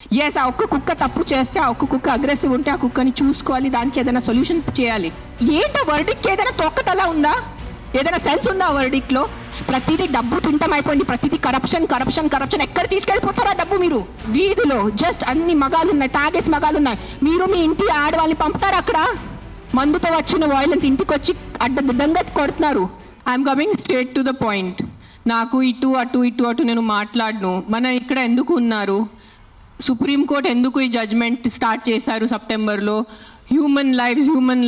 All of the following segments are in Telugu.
ఎస్, ఆ ఒక్క కుక్క తప్పు చేస్తే, ఆ ఒక్క కుక్క అగ్రెసివ్ ఉంటే ఆ కుక్కని చూసుకోవాలి, దానికి ఏదైనా సొల్యూషన్ చేయాలి. ఏంటో వర్డిక్ట్ ఏదైనా తొక్కతలా ఉందా? ఏదైనా సెన్స్ ఉందా వర్డిక్ట్ లో? ప్రతిదీ డబ్బు పింటం అయిపోయింది, ప్రతిదీ కరప్షన్ కరప్షన్ కరప్షన్. ఎక్కడ తీసుకెళ్ళిపోతారా డబ్బు? మీరు వీధిలో జస్ట్ అన్ని మగాలు ఉన్నాయి, తాగేసి మగాలు ఉన్నాయి. మీరు మీ ఇంటి ఆడవాళ్ళని పంపుతారు అక్కడ. మందుతో వచ్చిన వైలెన్స్ ఇంటికి వచ్చి అడ్డదిడ్డంగా కొడుతున్నారు. I'm coming straight to the point. నాకు ఇటు అటు ఇటు అటు నేను మాట్లాడను. మన ఇక్కడ ఎందుకు ఉన్నారు? సుప్రీంకోర్టు ఎందుకు ఈ జడ్జ్మెంట్ స్టార్ట్ చేశారు సెప్టెంబర్లో? హ్యూమన్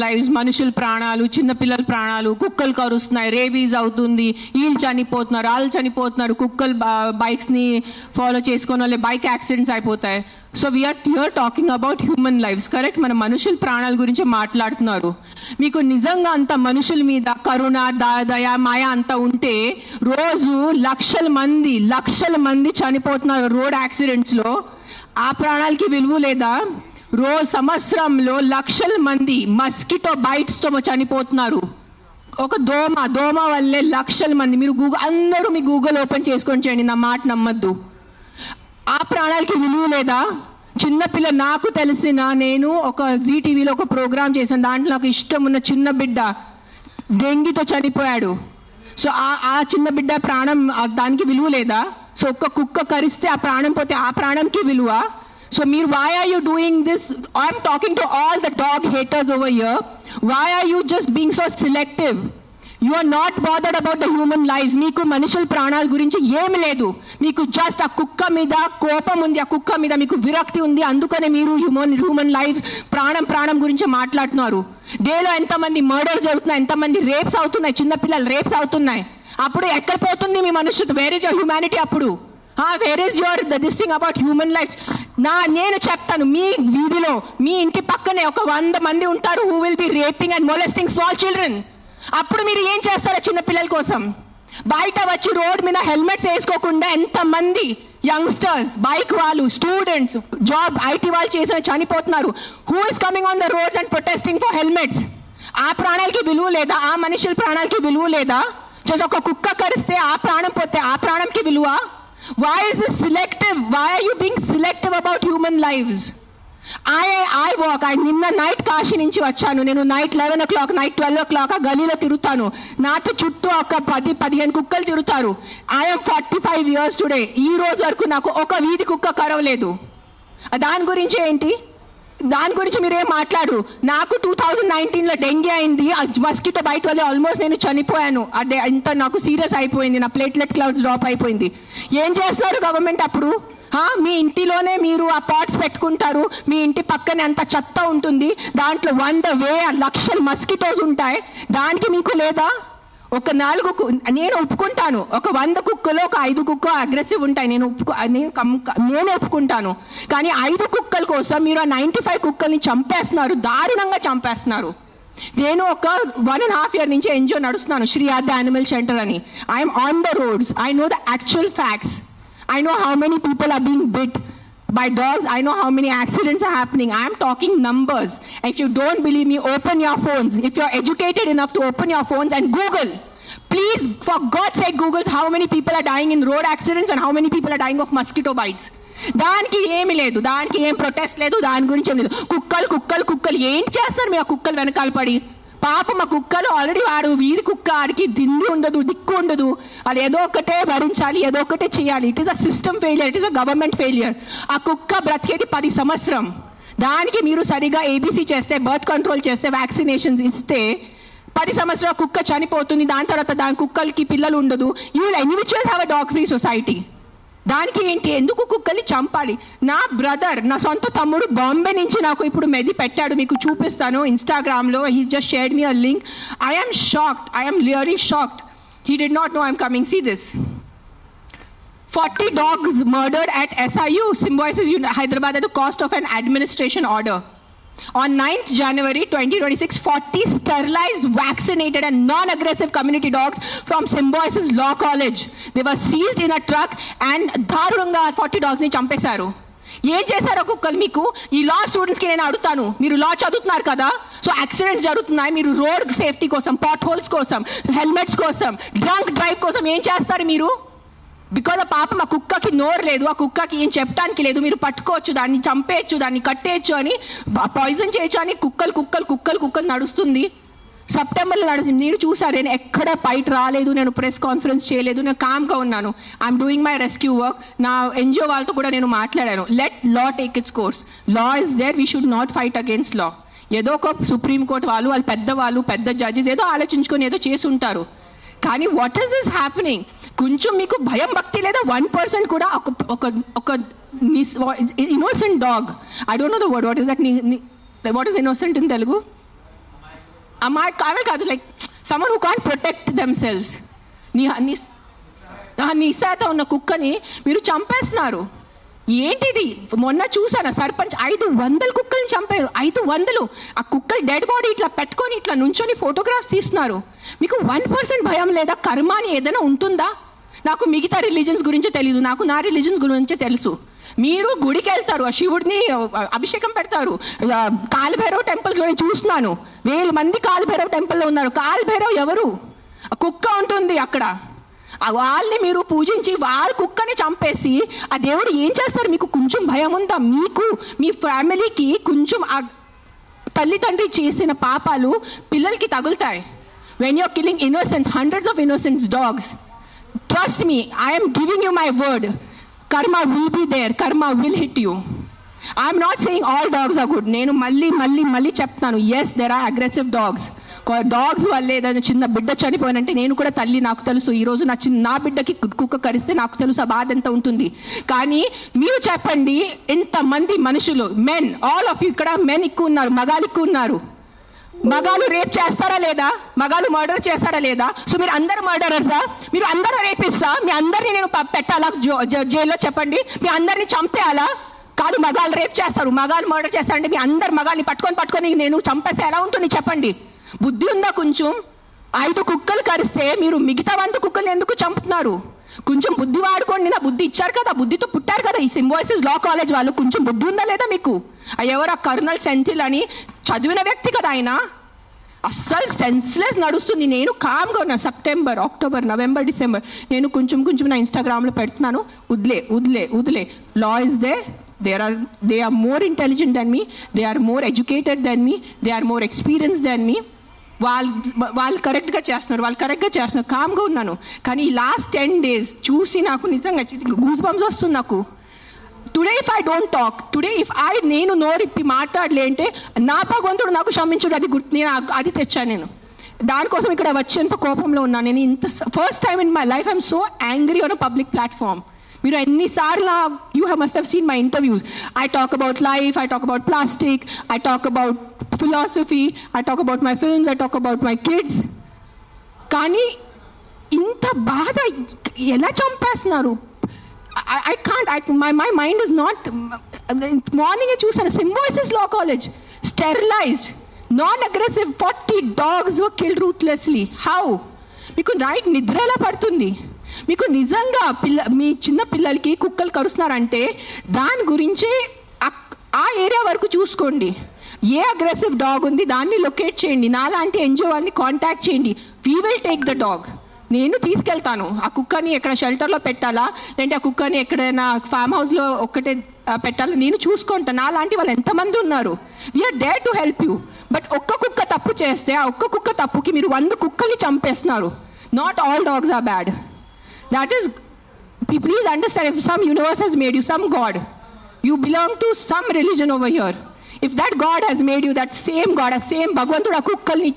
లైవ్స్, మనుషుల ప్రాణాలు, చిన్నపిల్లల ప్రాణాలు, కుక్కలు కరుస్తున్నాయి, రేబీస్ అవుతుంది, వీళ్ళు చనిపోతున్నారు, వాళ్ళు చనిపోతున్నారు, కుక్కలు బైక్స్ని ఫాలో చేసుకొని వాళ్ళే బైక్ యాక్సిడెంట్స్ అయిపోతాయి. So we're here talking about human lives, correct? మన మనుషుల ప్రాణాల గురించి మాట్లాడుతున్నారు. మీకు నిజంగా అంత మనుషుల మీద కరుణ, దయ, మాయ అంతా ఉంటే రోజు లక్షల మంది చనిపోతున్నారు రోడ్ యాక్సిడెంట్స్లో. ఆ ప్రాణాలకి విలువ లేదా? రోజు సంవత్సరంలో లక్షల మంది మస్కిటో బైట్స్తో చనిపోతున్నారు. ఒక దోమ వల్లే లక్షల మంది. మీరు అందరూ మీ గూగుల్ ఓపెన్ చేసుకొని చేయండి, నా మాట నమ్మద్దు. ఆ ప్రాణాలకి విలువ లేదా? చిన్నపిల్ల, నాకు తెలిసిన, నేను ఒక జీటీవీలో ఒక ప్రోగ్రామ్ చేశాను, దాంట్లో నాకు ఇష్టం ఉన్న చిన్న బిడ్డ డెంగీతో చనిపోయాడు. సో ఆ చిన్న బిడ్డ ప్రాణం, దానికి విలువ లేదా? సో ఒక్క కుక్క కరిస్తే ఆ ప్రాణం పోతే ఆ ప్రాణంకి విలువ? So why are you doing this? I'm talking to all the dog haters over here. Why are you just being so selective? You are not bothered about the human lives. మీకు మనుషుల ప్రాణాల గురించి ఏమి లేదు. మీకు జస్ట్ ఆ కుక్క మీద కోపం ఉంది, ఆ కుక్క మీద మీకు విరక్తి ఉంది. అందుకనే మీరు హ్యూమన్ లైఫ్, ప్రాణం గురించి మాట్లాడుతున్నారు. డేలో ఎంతమంది మర్డర్స్ జరుగుతున్నాయి, ఎంతమంది రేప్స్ అవుతున్నాయి, చిన్నపిల్లలు రేప్స్ అవుతున్నాయి. అప్పుడు ఎక్కడ పోతుంది మీ మనుషులు? Where is your humanity? అప్పుడు where is your this thing about human life? నేను చెప్తాను, మీ వీధిలో, మీ ఇంటి పక్కనే ఒక 100 మంది ఉంటారు who will be raping and molesting small children. అప్పుడు మీరు ఏం చేస్తారో చిన్నపిల్లల కోసం? బయట వచ్చి రోడ్ మీద హెల్మెట్స్ వేసుకోకుండా ఎంతమంది యంగ్స్టర్స్, బైక్ వాళ్ళు, స్టూడెంట్స్, జాబ్ ఐటీ వాళ్ళు చేసిన చనిపోతున్నారు. Who is coming on the roads and protesting for helmets? ఆ ప్రాణాలకి విలువ లేదా? ఆ మనుషుల ప్రాణాలకి విలువ లేదా? జస్ట్ ఒక కుక్క కరిస్తే ఆ ప్రాణం పోతే ఆ ప్రాణంకి విలువ? Why is this selective? Why are you being selective about human lives? I walk. నిన్న నైట్ కాశీ నుంచి వచ్చాను. నేను నైట్ 11 o'clock, నైట్ 12 o'clock ఆ గలీలో తిరుగుతాను. నాతో చుట్టూ ఒక 10-15 కుక్కలు తిరుగుతారు. I'm 45 years today. ఈ రోజు వరకు నాకు ఒక వీధి కుక్క కరవలేదు. దాని గురించి ఏంటి? దాని గురించి మీరేం మాట్లాడరు. నాకు 2019లో డెంగీ అయింది, మస్కిటో బైట్ వల్ల ఆల్మోస్ట్ నేను చనిపోయాను. అదే ఇంత నాకు సీరియస్ అయిపోయింది, నా ప్లేట్లెట్ కౌంట్స్ డ్రాప్ అయిపోయింది. ఏం చేస్తున్నారు గవర్నమెంట్ అప్పుడు? మీ ఇంటిలోనే మీరు ఆ పాట్స్ పెట్టుకుంటారు, మీ ఇంటి పక్కనే అంత చెత్త ఉంటుంది, దాంట్లో 100,000 లక్షల మస్కిటోస్ ఉంటాయి. దానికి మీకు లేదా? ఒక 4 నేను ఒప్పుకుంటాను, ఒక 100 కుక్కలో ఒక 5 కుక్క అగ్రెసివ్ ఉంటాయి, నేను ఒప్పుకుంటాను. కానీ 5 కుక్కల కోసం మీరు ఆ 95 కుక్కల్ని చంపేస్తున్నారు, దారుణంగా చంపేస్తున్నారు. నేను ఒక 1.5 year నుంచి ఎన్జిఓ నడుస్తున్నాను, శ్రీ ఆద్య యానిమల్ షెల్టర్ అని. I'm on the roads. I know the actual facts. I know how many people are being bit by dogs. I know how many accidents are happening. I am talking numbers. If you don't believe me, open your phones. If you're educated enough to open your phones and Google. Please, for God's sake, Google how many people are dying in road accidents and how many people are dying of mosquito bites. దానికి ఏమి లేదు, దానికి ఏం ప్రొటెస్ట్ లేదు, దాని గురించి ఏం లేదు. కుక్కలు ఏం చేస్తారు మీ ఆ కుక్కలు వెనకాల పడి? పాప మా కుక్కలు ఆల్రెడీ వాడు వీధి కుక్క, ఆడికి దిండి ఉండదు, దిక్కు ఉండదు. అది ఏదో ఒకటే భరించాలి, ఏదో ఒకటే చేయాలి. It is a system failure, it is a government failure. ఆ కుక్క బ్రతికేది 10 సంవత్సరం. దానికి మీరు సరిగా ఏబీసీ చేస్తే, బర్త్ కంట్రోల్ చేస్తే, వ్యాక్సినేషన్స్ ఇస్తే 10 సంవత్సరాల కుక్క చనిపోతుంది. దాని తర్వాత దాని కుక్కలకి పిల్లలు ఉండదు. You will any which ways have a dog free society. దానికి ఏంటి? ఎందుకు కుక్కల్ని చంపాలి? నా బ్రదర్, నా సొంత తమ్ముడు బాంబే నుంచి నాకు ఇప్పుడు మెది పెట్టాడు, మీకు చూపిస్తాను ఇన్స్టాగ్రామ్లో. He just shared me a link. I am shocked. I am really shocked. He did not know I'm coming. See this. 40 dogs murdered at SIU, Symbiosis Hyderabad at the cost of an administration order. On 9th January 2026, 40 sterilized, vaccinated and non-aggressive community dogs from Symbiosis Law College. They were seized in a truck and దారుణంగా 40 dogs ని చంపేశారు. ఏం చేశారో కుక్కలు మీకు? ఈ లా స్టూడెంట్స్కి నేను అడుగుతాను, మీరు లా చదువుతున్నారు కదా, సో యాక్సిడెంట్స్ జరుగుతున్నాయి, మీరు రోడ్ సేఫ్టీ కోసం, పాట్ హోల్స్ కోసం, హెల్మెట్స్ కోసం, డ్రంక్ డ్రైవ్ కోసం ఏం చేస్తారు మీరు? బికాజ్ ఆ పాపం ఆ కుక్కకి నోరు లేదు, ఆ కుక్కకి ఏం చెప్పడానికి లేదు, మీరు పట్టుకోవచ్చు, దాన్ని చంపేయచ్చు, దాన్ని కట్టేయచ్చు అని, పాయిజన్ చేయొచ్చు అని కుక్కలు నడుస్తుంది. సెప్టెంబర్లో నడిచింది. నేను చూసాను, నేను ఎక్కడ బయట రాలేదు, నేను ప్రెస్ కాన్ఫరెన్స్ చేయలేదు, నేను కామ్గా ఉన్నాను. I'm doing my rescue work. నా ఎన్జిఓ వాళ్ళతో కూడా నేను మాట్లాడాను. Let law take its course. Law is there, we should not fight against law. ఏదో ఒక సుప్రీంకోర్టు వాళ్ళు పెద్దవాళ్ళు, పెద్ద జడ్జెస్ ఏదో ఆలోచించుకొని ఏదో చేసి ఉంటారు. కానీ వాట్ ఈస్ దిస్ హ్యాపెనింగ్? కొంచెం మీకు భయం భక్తి లేదా? 1% కూడా ఒక innocent dog, I don't know the word, what is that, what is innocent in Telugu? కావే కాదు, like someone who can't protect themselves. నిశాత ఉన్న కుక్కని మీరు చంపేస్తున్నారు. ఏంటిది? మొన్న చూసాను, సర్పంచ్ 500 కుక్కల్ని చంపారు. 500. ఆ కుక్కలు డెడ్ బాడీ ఇట్లా పెట్టుకొని ఇట్లా నుంచొని ఫోటోగ్రాఫ్స్ తీస్తున్నారు. మీకు 1% భయం లేదా? కర్మ అని ఏదైనా ఉంటుందా? నాకు మిగతా రిలీజన్స్ గురించి తెలీదు, నాకు నా రిలీజన్స్ గురించి తెలుసు. మీరు గుడికి వెళ్తారు, ఆ శివుడిని అభిషేకం పెడతారు. కాలభైరవ్ టెంపుల్స్ లో నేను చూస్తున్నాను, 1000 మంది కాలభైరవ్ టెంపుల్లో ఉన్నారు. కాలభైరవ్ ఎవరు? కుక్క ఉంటుంది అక్కడ. వాళ్ళని మీరు పూజించి వాళ్ళ కుక్కని చంపేసి ఆ దేవుడు ఏం చేస్తారు? మీకు కొంచెం భయం ఉందా? మీకు మీ ఫ్యామిలీకి కొంచెం ఆ తల్లిదండ్రి చేసిన పాపాలు పిల్లలకి తగులుతాయి. When you're killing innocence, hundreds of innocence dogs, trust me, I am giving you my word, karma will be there, karma will hit you. I am not saying all dogs are good. నేను మళ్ళీ చెప్తాను, yes there are aggressive dogs. Dogs వల్లే ఏదైనా చిన్న బిడ్డ చనిపోయినంటే, నేను కూడా తల్లి, నాకు తెలుసు. ఈరోజు నా బిడ్డకి కుక్క కరిస్తే నాకు తెలుసు ఆ బాధ ఎంత ఉంటుంది. కానీ మీరు చెప్పండి, ఇంతమంది మనుషులు, మెన్, ఆల్ ఆఫ్ యూ, ఇక్కడ మెన్ ఎక్కువ ఉన్నారు, మగాలు ఎక్కువ ఉన్నారు. మగాలు రేప్ చేస్తారా లేదా? మగాలు మర్డర్ చేస్తారా లేదా? సో మీరు అందరు మర్డరర్సా? మీరు అందరూ రేపిస్తా? మీ అందరినీ నేను పెట్టాలా జైల్లో? చెప్పండి, మీ అందరినీ చంపేయాలా? కాదు, మగాలు రేప్ చేస్తారు, మగాలు మర్డర్ చేస్తారంటే మీ అందరు మగాల్ని పట్టుకొని నేను చంపేస్తే ఎలా ఉంటుంది? చెప్పండి. బుద్ధి ఉందా కొంచెం? 5 కుక్కలు కరిస్తే మీరు మిగతా 100 కుక్కల్ని ఎందుకు చంపుతున్నారు? కొంచెం బుద్ధి వాడుకోండి. నా బుద్ధి ఇచ్చారు కదా, బుద్ధితో పుట్టారు కదా ఈ సింబాయిసిస్ లా కాలేజ్ వాళ్ళు. కొంచెం బుద్ధి ఉందా లేదా మీకు? ఎవరు? ఆ కర్నల్ సెంథిల్ అని చదివిన వ్యక్తి కదా ఆయన. అస్సలు సెన్స్లెస్ నడుస్తుంది. నేను కామ్గా ఉన్నా. సెప్టెంబర్, అక్టోబర్, నవంబర్, డిసెంబర్ నేను కొంచెం నా ఇన్స్టాగ్రామ్లో పెడుతున్నాను. వదిలే. Law is they are more intelligent than me, they are more educated than me, they are more experienced than me. వాళ్ళు కరెక్ట్గా చేస్తున్నారు, కామ్గా ఉన్నాను. కానీ ఈ లాస్ట్ 10 days చూసి నాకు నిజంగా గూస్ బంప్స్ వస్తుంది నాకు. Today if I don't talk, నేను నోరిప్పి మాట్లాడలేంటే నా భగవంతుడు నాకు క్షమించుడు, నేను అది తెచ్చాను. నేను దానికోసం ఇక్కడ వచ్చేంత కోపంలో ఉన్నాను. నేను ఇంత first time in my life I'm so angry on a public platform. మీరు ఎన్నిసార్లు must have seen my interviews. I talk about life, I talk about plastic, I talk about philosophy, I talk about my films, I talk about my kids. కానీ ఇంత బాధ ఎలా చంపేస్తున్నారు? I can't, my mind is not. మార్నింగే చూసాను, సింబాయిసిస్ law college, sterilised, non-aggressive 40 dogs were killed ruthlessly. How? మీకు నైట్ నిద్ర ఎలా పడుతుంది? మీకు నిజంగా మీ చిన్న పిల్లలకి కుక్కలు కరుస్తున్నారంటే దాని గురించి ఆ ఏరియా వరకు చూసుకోండి. ఏ అగ్రెసివ్ డాగ్ ఉంది దాన్ని లొకేట్ చేయండి. నాలాంటి ఎన్జిఓ వాళ్ళని కాంటాక్ట్ చేయండి. We will take the dog. నేను తీసుకెళ్తాను. ఆ కుక్కని ఎక్కడ షెల్టర్లో పెట్టాలా, లేదంటే ఆ కుక్కని ఎక్కడైనా ఫామ్ హౌస్లో ఒక్కటే పెట్టాలా, నేను చూసుకుంటాను. నాలాంటి వాళ్ళు ఎంతమంది ఉన్నారు. We're there to help you. But ఒక్క కుక్క తప్పు చేస్తే ఆ ఒక్క కుక్క తప్పుకి మీరు 100 కుక్కల్ని చంపేస్తున్నారు. Not all dogs are bad. That is, please understand, if some universe has made you, some God, you belong to some religion over here. If that God has made you, that same God, a same భగవంతుడు ఆ కుక్కల్ని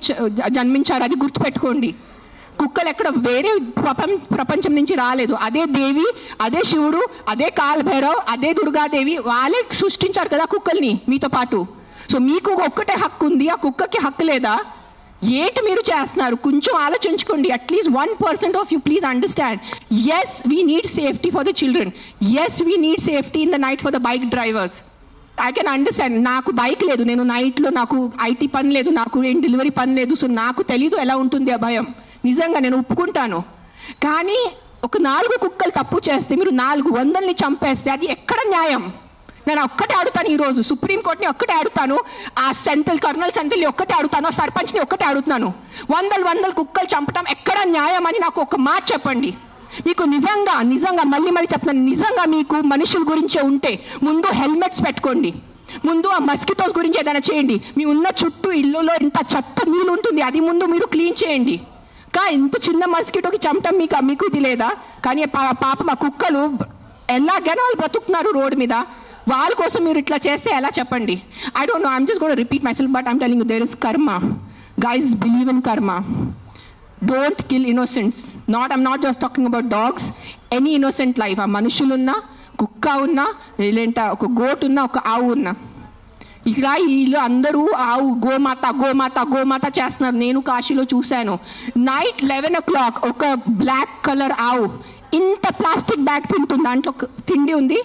జన్మించారు, అది గుర్తుపెట్టుకోండి. కుక్కలు ఎక్కడ వేరే ప్రపంచం నుంచి రాలేదు. అదే దేవి, అదే శివుడు, అదే కాలభైరవ్, అదే దుర్గాదేవి, వాళ్ళే సృష్టించారు కదా కుక్కల్ని మీతో పాటు. సో మీకు ఒక్కటే హక్కు ఉంది, ఆ కుక్కకి హక్కు లేదా? ఏంటి మీరు చేస్తున్నారు? కొంచెం ఆలోచించుకోండి. At least 1% of you please understand. Yes we need safety for the children. Yes we need safety in the night for the bike drivers. I can understand. నాకు బైక్ లేదు, నేను నైట్లో నాకు ఐటీ పని లేదు, నాకు ఏం డెలివరీ పని లేదు. సో నాకు తెలీదు ఎలా ఉంటుంది ఆ భయం. నిజంగా నేను ఒప్పుకుంటాను. కానీ ఒక 4 కుక్కలు తప్పు చేస్తే మీరు 400ని చంపేస్తే అది ఎక్కడ న్యాయం? నేను ఒక్కటే అడుగుతాను ఈరోజు, సుప్రీంకోర్టుని ఒక్కటే అడుగుతాను, ఆ కర్నల్ సెంథిల్ని ఒక్కటే అడుగుతాను, ఆ సర్పంచ్ని ఒక్కటే అడుగుతున్నాను. 100 కుక్కలు చంపటం ఎక్కడ న్యాయం అని నాకు ఒక మాట చెప్పండి. మీకు నిజంగా మళ్ళీ చెప్తున్నాను, నిజంగా మీకు మనుషుల గురించే ఉంటే ముందు హెల్మెట్స్ పెట్టుకోండి, ముందు ఆ మస్కిటోస్ గురించి ఏదైనా చేయండి. మీ ఉన్న చుట్టూ ఇల్లులో ఇంత చెత్త నీళ్ళు ఉంటుంది, అది ముందు మీరు క్లీన్ చేయండి. ఇంత చిన్న మస్కిటోకి చంపటం మీకు ఇది లేదా? కానీ పాపం ఆ కుక్కలు ఎలాగైనా వాళ్ళు బ్రతుకుతున్నారు రోడ్డు మీద, వాళ్ళ కోసం మీరు ఇట్లా చేస్తే ఎలా చెప్పండి? I don't know, I'm just gonna repeat myself, but I'm telling you there is karma. Guys, believe in karma. Don't kill innocents. I'm not just talking about dogs, any innocent life. ఆ మనుషులున్నా, కుక్క ఉన్నా, లేదంటే ఒక గోట్ ఉన్నా, ఒక ఆవు ఉన్నా, ఇక్కడ వీళ్ళు అందరూ ఆవు గోమాత చేస్తున్నారు. నేను కాశీలో చూశాను. నైట్ 11 o'clock ఒక బ్లాక్ కలర్ ఆవు ఇంత ప్లాస్టిక్ బ్యాగ్ తింటుంది, దాంట్లో తిండి ఉంది.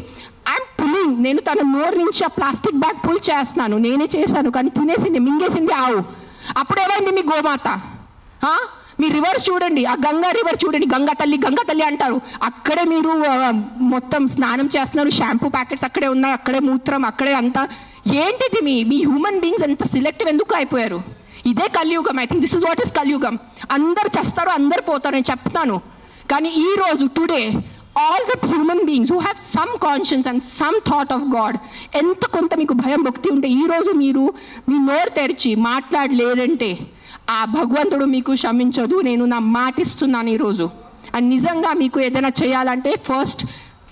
ఐఎమ్ పుల్లింగ్, నేను తన నోరు నుంచి ఆ ప్లాస్టిక్ బ్యాగ్ పుల్ చేస్తున్నాను, నేనే చేశాను, కానీ తినేసింది, మింగేసింది ఆవు. అప్పుడు ఏమైంది మీ గోమాత? మీ రివర్స్ చూడండి, ఆ గంగా రివర్ చూడండి, గంగా తల్లి అంటారు. అక్కడే మీరు మొత్తం స్నానం చేస్తున్నారు, షాంపూ ప్యాకెట్స్ అక్కడే ఉన్నాయి, అక్కడే మూత్రం, అక్కడే అంతా. ఏంటిది మీ హ్యూమన్ బీయింగ్స్ ఎంత సిలెక్టివ్ ఎందుకు అయిపోయారు? ఇదే కలియుగం. I think this is what is కలియుగం. అందరు చేస్తారు, అందరు పోతారు, నేను చెప్తాను. కానీ ఈ రోజు today all the human beings who have some conscience and some thought of God, ఎంత కొంత మీకు భయం భక్తి ఉంటే ఈ రోజు మీరు మీ నోరు తెరిచి మాట్లాడలేదంటే ఆ భగవంతుడు మీకు క్షమించదు. నేను నా మాటిస్తున్నాను ఈరోజు. అండ్ నిజంగా మీకు ఏదైనా చేయాలంటే first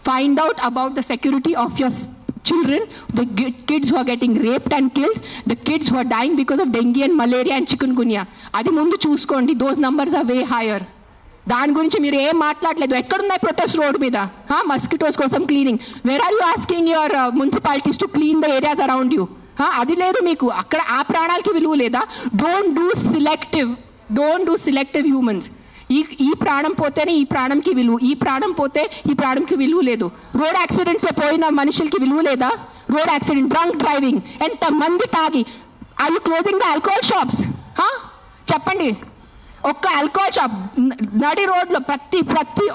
find out about the security of your children, the kids who are getting raped and killed, the kids who are dying because of dengue and malaria and chikungunya. అది ముందు చూసుకోండి. those numbers are way higher. దాని గురించి మీరు ఏం మాట్లాడలేదు. ఎక్కడున్నాయి ప్రొటెస్ట్ రోడ్ మీద? మస్కిటోస్ కోసం cleaning. Where are you asking your municipalities to clean the areas around you? అది లేదు మీకు. అక్కడ ఆ ప్రాణాలకి విలువ లేదా? Don't do selective humans. ఈ ప్రాణం పోతేనే ఈ ప్రాణంకి విలువ, ఈ ప్రాణం పోతే ఈ ప్రాణంకి విలువ లేదు. రోడ్ యాక్సిడెంట్స్లో పోయిన మనుషులకి విలువ లేదా? రోడ్ యాక్సిడెంట్, డ్రంక్ డ్రైవింగ్, ఎంత మంది తాగి. Are you closing the alcohol shops? చెప్పండి. ఒక్క ఆల్కహాల్ షాప్ నడి రోడ్లో ప్రతి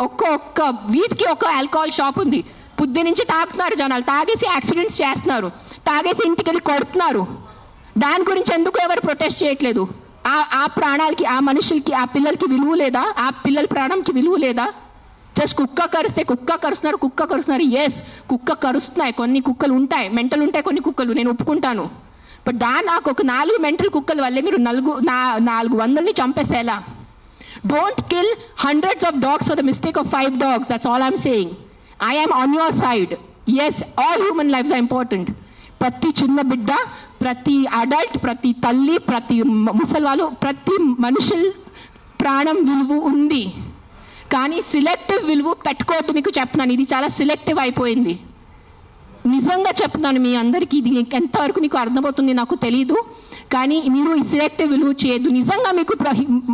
ఒక్క వీధికి ఒక ఆల్కహాల్ షాప్ ఉంది. పొద్దు నుంచి తాగుతున్నారు జనాలు, తాగేసి యాక్సిడెంట్స్ చేస్తున్నారు, తాగేసి ఇంటికి వెళ్ళి కొడుతున్నారు. దాని గురించి ఎందుకు ఎవరు ప్రొటెస్ట్ చేయట్లేదు? ఆ ప్రాణాలకి, ఆ మనుషులకి, ఆ పిల్లలకి విలువ లేదా? ఆ పిల్లల ప్రాణంకి విలువ లేదా? జస్ట్ కుక్క కరుస్తున్నారు. ఎస్, కుక్క కరుస్తున్నాయి, కొన్ని కుక్కలు ఉంటాయి, మెంటల్ ఉంటాయి కొన్ని కుక్కలు, నేను ఒప్పుకుంటాను. బట్ నాకు ఒక 4 మెంటల్ కుక్కల వల్లే మీరు 400ని చంపేసేలా? Don't kill hundreds of dogs for the mistake of 5 dogs. That's all I'm saying. I am on your side. Yes, all human lives are important. ప్రతి చిన్న బిడ్డ, ప్రతి అడల్ట్, ప్రతి తల్లి, ప్రతి ముసలివాళ్ళు, ప్రతి మనుషుల ప్రాణం విలువ ఉంది. కానీ సిలెక్టివ్ విలువ పెట్టుకోవద్దు. మీకు చెప్తున్నాను, ఇది చాలా సిలెక్టివ్ అయిపోయింది. నిజంగా చెప్తున్నాను మీ అందరికీ. ఇది ఎంతవరకు మీకు అర్థమవుతుంది నాకు తెలీదు, కానీ మీరు ఈ సిలెక్టివ్ విలువ చేయొద్దు. నిజంగా మీకు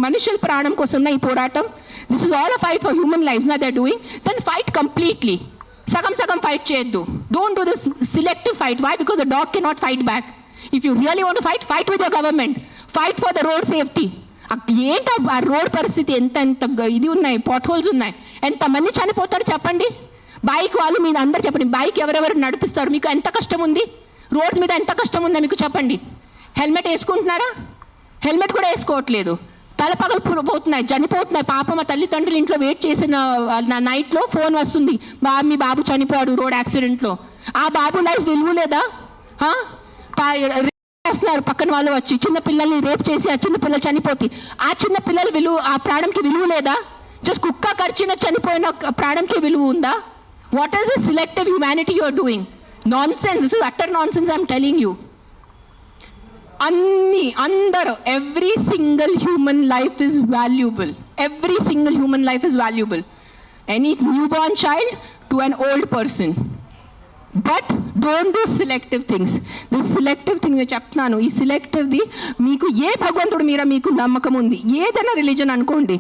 మనుషుల ప్రాణం కోసం ఈ పోరాటం, this is all a fight for human lives నా they are doing. Then fight completely. సగం ఫైట్ చేయొద్దు. Don't do this selective fight. Why? Because the dog cannot fight back. If you really want fight with your government, fight for the road safety. ఏంటి ఆ రోడ్ పరిస్థితి? ఎంత ఇది ఉన్నాయి, పాట్ హోల్స్ ఉన్నాయి, ఎంతమంది చనిపోతారు చెప్పండి. బైక్ వాళ్ళు మీరు అందరు చెప్పండి, బైక్ ఎవరెవరు నడిపిస్తారు? మీకు ఎంత కష్టం ఉంది? రోడ్ మీద ఎంత కష్టం ఉందో మీకు చెప్పండి. హెల్మెట్ వేసుకుంటున్నారా? హెల్మెట్ కూడా వేసుకోవట్లేదు. తలపగలు పోతున్నాయి, చనిపోతున్నాయి. పాప మా తల్లిదండ్రులు ఇంట్లో వెయిట్ చేసిన నైట్లో ఫోన్ వస్తుంది, మీ బాబు చనిపోయాడు రోడ్ యాక్సిడెంట్లో. ఆ బాబు లైఫ్ విలువ లేదా? చేస్తున్నారు పక్కన వాళ్ళు వచ్చి, చిన్న పిల్లల్ని రేప్ చేసి ఆ చిన్న పిల్లలు చనిపోతే ఆ చిన్న పిల్లల విలువ, ఆ ప్రాణంకి విలువ లేదా? జస్ట్ కుక్క కరిచిన చనిపోయిన ప్రాణంకి విలువ ఉందా? What is this selective humanity you are doing? Nonsense. This is utter nonsense. I'm telling you. అందరూ, every single human life is valuable. Every single human life is valuable. Any new born child to an old person. But don't do selective things. This selective thing నేను చెప్తున్నాను. ఈ సెలెక్టివ్ది మీకు ఏ భగవంతుడు మీద మీకు నమ్మకం ఉంది, ఏదైనా రిలీజన్ అనుకోండి,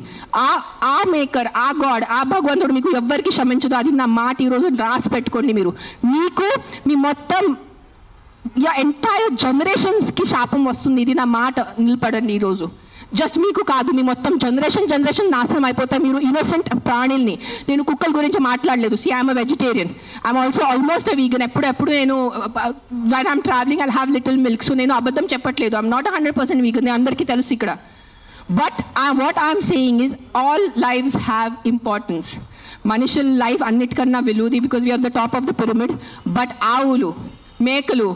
ఆ మేకర్, ఆ గాడ్, ఆ భగవంతుడు మీకు ఎవ్వరికి క్షమించదు. అది నా మాట ఈరోజు రాసి పెట్టుకోండి. మీకు మీ మొత్తం ఎంటైర్ జనరేషన్స్కి శాపం వస్తుంది. ఇది నా మాట, నిలబడండి ఈరోజు. జస్ట్ మీకు కాదు, మీ మొత్తం జనరేషన్ నాశనం అయిపోతాయి. మీరు ఇన్నోసెంట్ ప్రాణుల్ని. నేను కుక్కల గురించి మాట్లాడలేదు. See I'm a vegetarian. I'm also almost a vegan. ఎప్పుడు నేను when I'm travelling I have little milk. So నేను అబద్ధం చెప్పట్లేదు. ఐఎమ్ నాట్ 100% వీగన్, అందరికీ తెలుసు ఇక్కడ. But what I'm saying is all lives have importance. మనుషుల లైఫ్ అన్నిటికన్నా విలువది, because we're the top of the pyramid. But ఆవులు, మేకలు,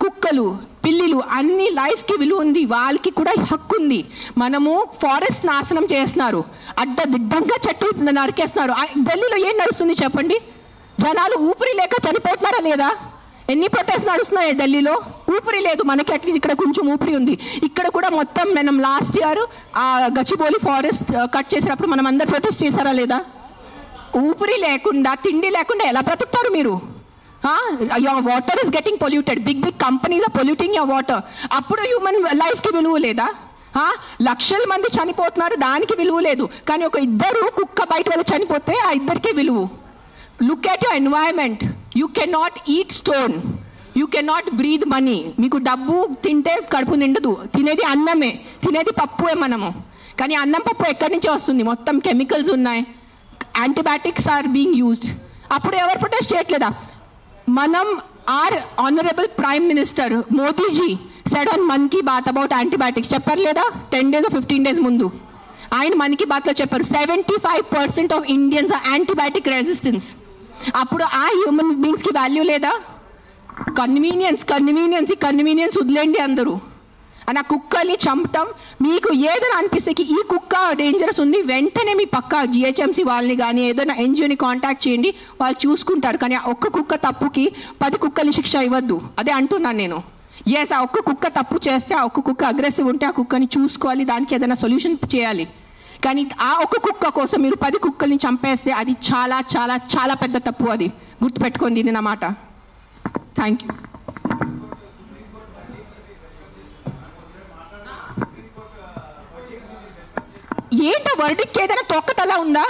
కుక్కలు, పిల్లిలు అన్ని లైఫ్కి విలువ ఉంది, వాళ్ళకి కూడా హక్కు ఉంది. మనము ఫారెస్ట్ నాశనం చేస్తున్నారు, అడ్డదిడ్డంగా చెట్లు నరికేస్తున్నారు. ఢిల్లీలో ఏం నడుస్తుంది చెప్పండి? జనాలు ఊపిరి లేక చనిపోతున్నారా లేదా? ఎన్ని ప్రొటెస్ట్ నడుస్తున్నాయి ఢిల్లీలో? ఊపిరి లేదు. మనకి అట్లీస్ట్ ఇక్కడ కొంచెం ఊపిరి ఉంది. ఇక్కడ కూడా మొత్తం మనం లాస్ట్ ఇయర్ ఆ గచ్చిబౌలి ఫారెస్ట్ కట్ చేసినప్పుడు మనం అందరు ప్రొటెస్ట్ చేశారా లేదా? ఊపిరి లేకుండా, తిండి లేకుండా ఎలా బ్రతుకుతారు మీరు? Your water is getting polluted, big big companies are polluting your water. అప్పుడు హ్యూమన్ లైఫ్కి విలువ లేదా? లక్షల మంది చనిపోతున్నారు, దానికి విలువ లేదు. కానీ ఒక ఇద్దరు కుక్క బయట వెళ్ళి చనిపోతే ఆ ఇద్దరికే విలువ. Look at your environment. You cannot eat stone, you cannot breathe money. మీకు డబ్బు తింటే కడుపు నిండదు, తినేది అన్నమే, తినేది పప్పుే మనము. కానీ అన్నం పప్పు ఎక్కడి నుంచి వస్తుంది? మొత్తం కెమికల్స్ ఉన్నాయి, యాంటీబయాటిక్స్ ఆర్ బీయింగ్ యూజ్డ్. అప్పుడు ఎవరు ప్రొటెస్ట్ చేయట్లేదా? మనం our honourable prime minister Modiji said on Mann ki Baat about antibiotics. చెప్పారు లేదా? 10 days or 15 days ముందు ఆయన మన్ కీ బాత్లో చెప్పారు 75% of Indians are antibiotic resistance. అప్పుడు ఆ హ్యూమన్ బీయింగ్స్కి వాల్యూ లేదా? కన్వీనియన్స్ వదిలేండి అందరూ. అని ఆ కుక్కల్ని చంపటం మీకు ఏదైనా అనిపిస్తే ఈ కుక్క డేంజరస్ ఉంది, వెంటనే మీ పక్క జిహెచ్ఎంసీ వాళ్ళని కానీ ఏదైనా ఎన్జిఓని కాంటాక్ట్ చేయండి, వాళ్ళు చూసుకుంటారు. కానీ ఆ ఒక్క కుక్క తప్పుకి 10 కుక్కల్ని శిక్ష ఇవ్వద్దు. అదే అంటున్నాను నేను. ఎస్, ఆ ఒక్క కుక్క తప్పు చేస్తే, ఆ ఒక్క కుక్క అగ్రెసివ్ ఉంటే ఆ కుక్కని చూసుకోవాలి, దానికి ఏదైనా సొల్యూషన్ చేయాలి. కానీ ఆ ఒక్క కుక్క కోసం మీరు 10 కుక్కల్ని చంపేస్తే అది చాలా చాలా చాలా పెద్ద తప్పు. అది గుర్తుపెట్టుకోండి, ఇది నా మాట. Thank you. ఏంటో వర్డిక్ట్ ఏదైనా తొక్కతలా ఉందా?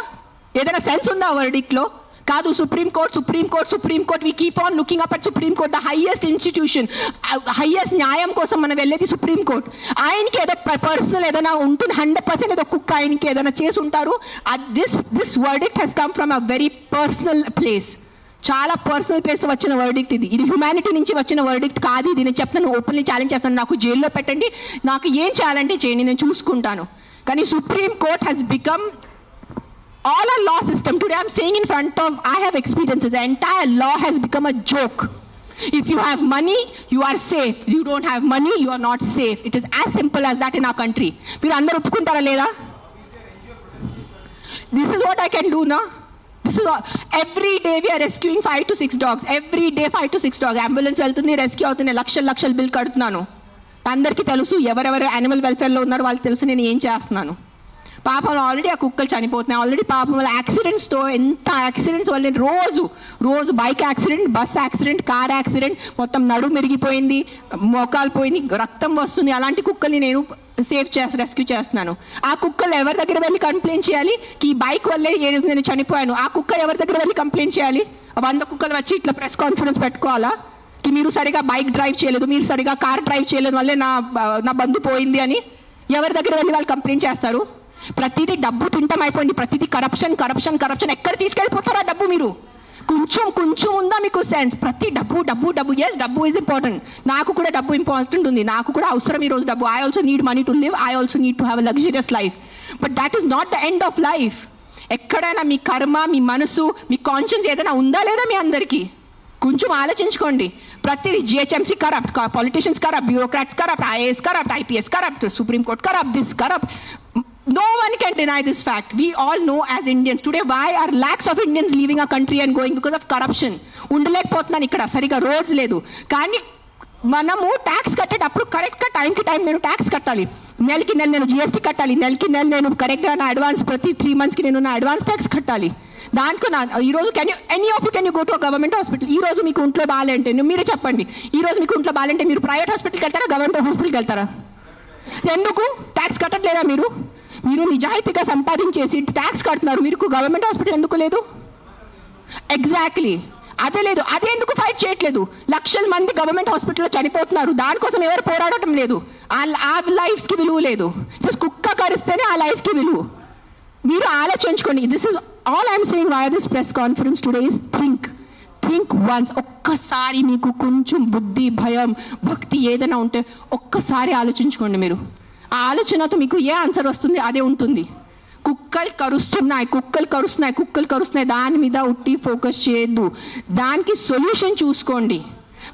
ఏదైనా సెన్స్ ఉందా వర్డిక్ట్లో? కాదు, supreme court we keep on looking up at supreme court, the highest institution, highest న్యాయం కోసం మనం వెళ్ళేది సుప్రీంకోర్ట్. ఆయనకి ఏదో పర్సనల్ ఏదైనా ఉంటుంది, 100% ఏదో కుక్క ఆయనకి ఏదైనా చేసి ఉంటారు. This verdict has come from a very personal place, చాలా పర్సనల్ ప్లేస్ వచ్చిన వర్డిక్ట్ ఇది. ఇది హ్యుమానిటీ నుంచి వచ్చిన వర్డిక్ట్ కాదు. ఇది నేను చెప్తాను, ఓపెన్లీ ఛాలెంజ్ చేస్తాను. నాకు జైల్లో పెట్టండి, నాకు ఏం చేయాలంటే చేయండి, నేను చూసుకుంటాను. కానీ supreme court has become all our law system. Today I'm saying in front of, I have experiences, the entire law has become a joke. If you have money, you are safe. You don't have money, you are not safe. It is as simple as that in our country. మీరు అందరూ ఒప్పుకుంటారా లేదా? This is what I can do now. This is all. Every day we are rescuing 5 to 6 dogs. Every day 5 to 6 dogs. Ambulance వెళ్తుంది, రెస్క్యూ అవుతుంది, లక్షల బిల్ కడుతున్నాను. అందరికీ తెలుసు, ఎవరెవరు యానిమల్ వెల్ఫేర్లో ఉన్నారో వాళ్ళకి తెలుసు నేను ఏం చేస్తున్నాను. పాపం ఆల్రెడీ ఆ కుక్కలు చనిపోతున్నాయి. ఆల్రెడీ పాపం వల్ల యాక్సిడెంట్స్తో, ఎంత యాక్సిడెంట్స్ వల్ల రోజు bike accident, bus accident, car accident, మొత్తం నడుము మెరిగిపోయింది, మోకాలు పోయింది, రక్తం వస్తుంది. అలాంటి కుక్కల్ని నేను రెస్క్యూ చేస్తున్నాను. ఆ కుక్కలు ఎవరి దగ్గర వెళ్ళి కంప్లైంట్ చేయాలి? ఈ బైక్ వల్లే ఏ రోజు నేను చనిపోయాను. ఆ కుక్క ఎవరి దగ్గర వెళ్ళి కంప్లైంట్ చేయాలి? 100 కుక్కలు వచ్చి ఇట్లా ప్రెస్ కాన్ఫరెన్స్ పెట్టుకోవాలా? మీరు సరిగా బైక్ డ్రైవ్ చేయలేదు, మీరు సరిగా కార్ డ్రైవ్ చేయలేదు వల్లే నా బంధు పోయింది అని ఎవరి దగ్గర వెళ్ళి వాళ్ళు కంప్లైంట్ చేస్తారు? ప్రతిదీ డబ్బు తింటం అయిపోయింది, ప్రతిదీ కరప్షన్. ఎక్కడ తీసుకెళ్ళిపోతారా డబ్బు? మీరు కొంచెం ఉందా మీకు సెన్స్? ప్రతి డబ్బు. ఎస్, డబ్బు ఈజ్ ఇంపార్టెంట్. నాకు కూడా డబ్బు ఇంపార్టెంట్ ఉంది, నాకు కూడా అవసరం ఈరోజు డబ్బు. I also need money to live, I also need to have a luxurious life. But that is not the end of life. ఎక్కడైనా మీ కర్మ, మీ మనసు, మీ కాన్షియన్స్ ఏదైనా ఉందా లేదా మీ అందరికీ? కొంచెం ఆలోచించుకోండి. ప్రతి GHMC corrupt, politicians corrupt, bureaucrats corrupt, IAS corrupt, IPS corrupt, supreme court corrupt, this corrupt. No one can deny this fact. We all know as Indians today why are lakhs of Indians leaving our country and going because of corruption. ఉండలేకపోతున్నాను ఇక్కడ, సరిగా రోడ్స్ లేదు. కానీ మనము ట్యాక్స్ కట్టేటప్పుడు కరెక్ట్గా టైంకి టైం నేను ట్యాక్స్ కట్టాలి. నెలకి నెల నేను జిఎస్టీ కట్టాలి, నెలకి నెల నేను కరెక్ట్గా నా అడ్వాన్స్, ప్రతి 3 monthsకి నేను నా అడ్వాన్స్ ట్యాక్స్ కట్టాలి. దానికి ఈరోజు can you go to government hospital? ఈ రోజు మీకు ఒంట్లో బాగాలంటే మీరే చెప్పండి, ఈ రోజు మీకు ఒంట్లో బాగాలంటే మీరు ప్రైవేట్ హాస్పిటల్కి వెళ్తారా, గవర్నమెంట్ హాస్పిటల్కి వెళ్తారా? ఎందుకు ట్యాక్స్ కట్టట్లేదా మీరు? మీరు నిజాయితీగా సంపాదించేసి ట్యాక్స్ కడుతున్నారు, మీకు గవర్నమెంట్ హాస్పిటల్ ఎందుకు లేదు? ఎగ్జాక్ట్లీ అదే లేదు. అదే ఎందుకు ఫైట్ చేయట్లేదు? లక్షల మంది గవర్నమెంట్ హాస్పిటల్లో చనిపోతున్నారు, దానికోసం ఎవరు పోరాడటం లేదు. ఆ లైఫ్స్కి విలువ లేదు. జస్ట్ కుక్క కరిస్తేనే ఆ లైఫ్కి విలువ. మీరు ఆలోచించుకోండి. This is all I'm saying why this press conference today is think once. ఒక్కసారి మీకు కొంచెం బుద్ధి, భయం, భక్తి ఏదైనా ఉంటే ఒక్కసారి ఆలోచించుకోండి. మీరు ఆ ఆలోచనతో మీకు ఏ ఆన్సర్ వస్తుంది అదే ఉంటుంది. కుక్కలు కరుస్తున్నాయి దాని మీద ఉట్టి ఫోకస్ చేయొద్దు. దానికి సొల్యూషన్ చూసుకోండి.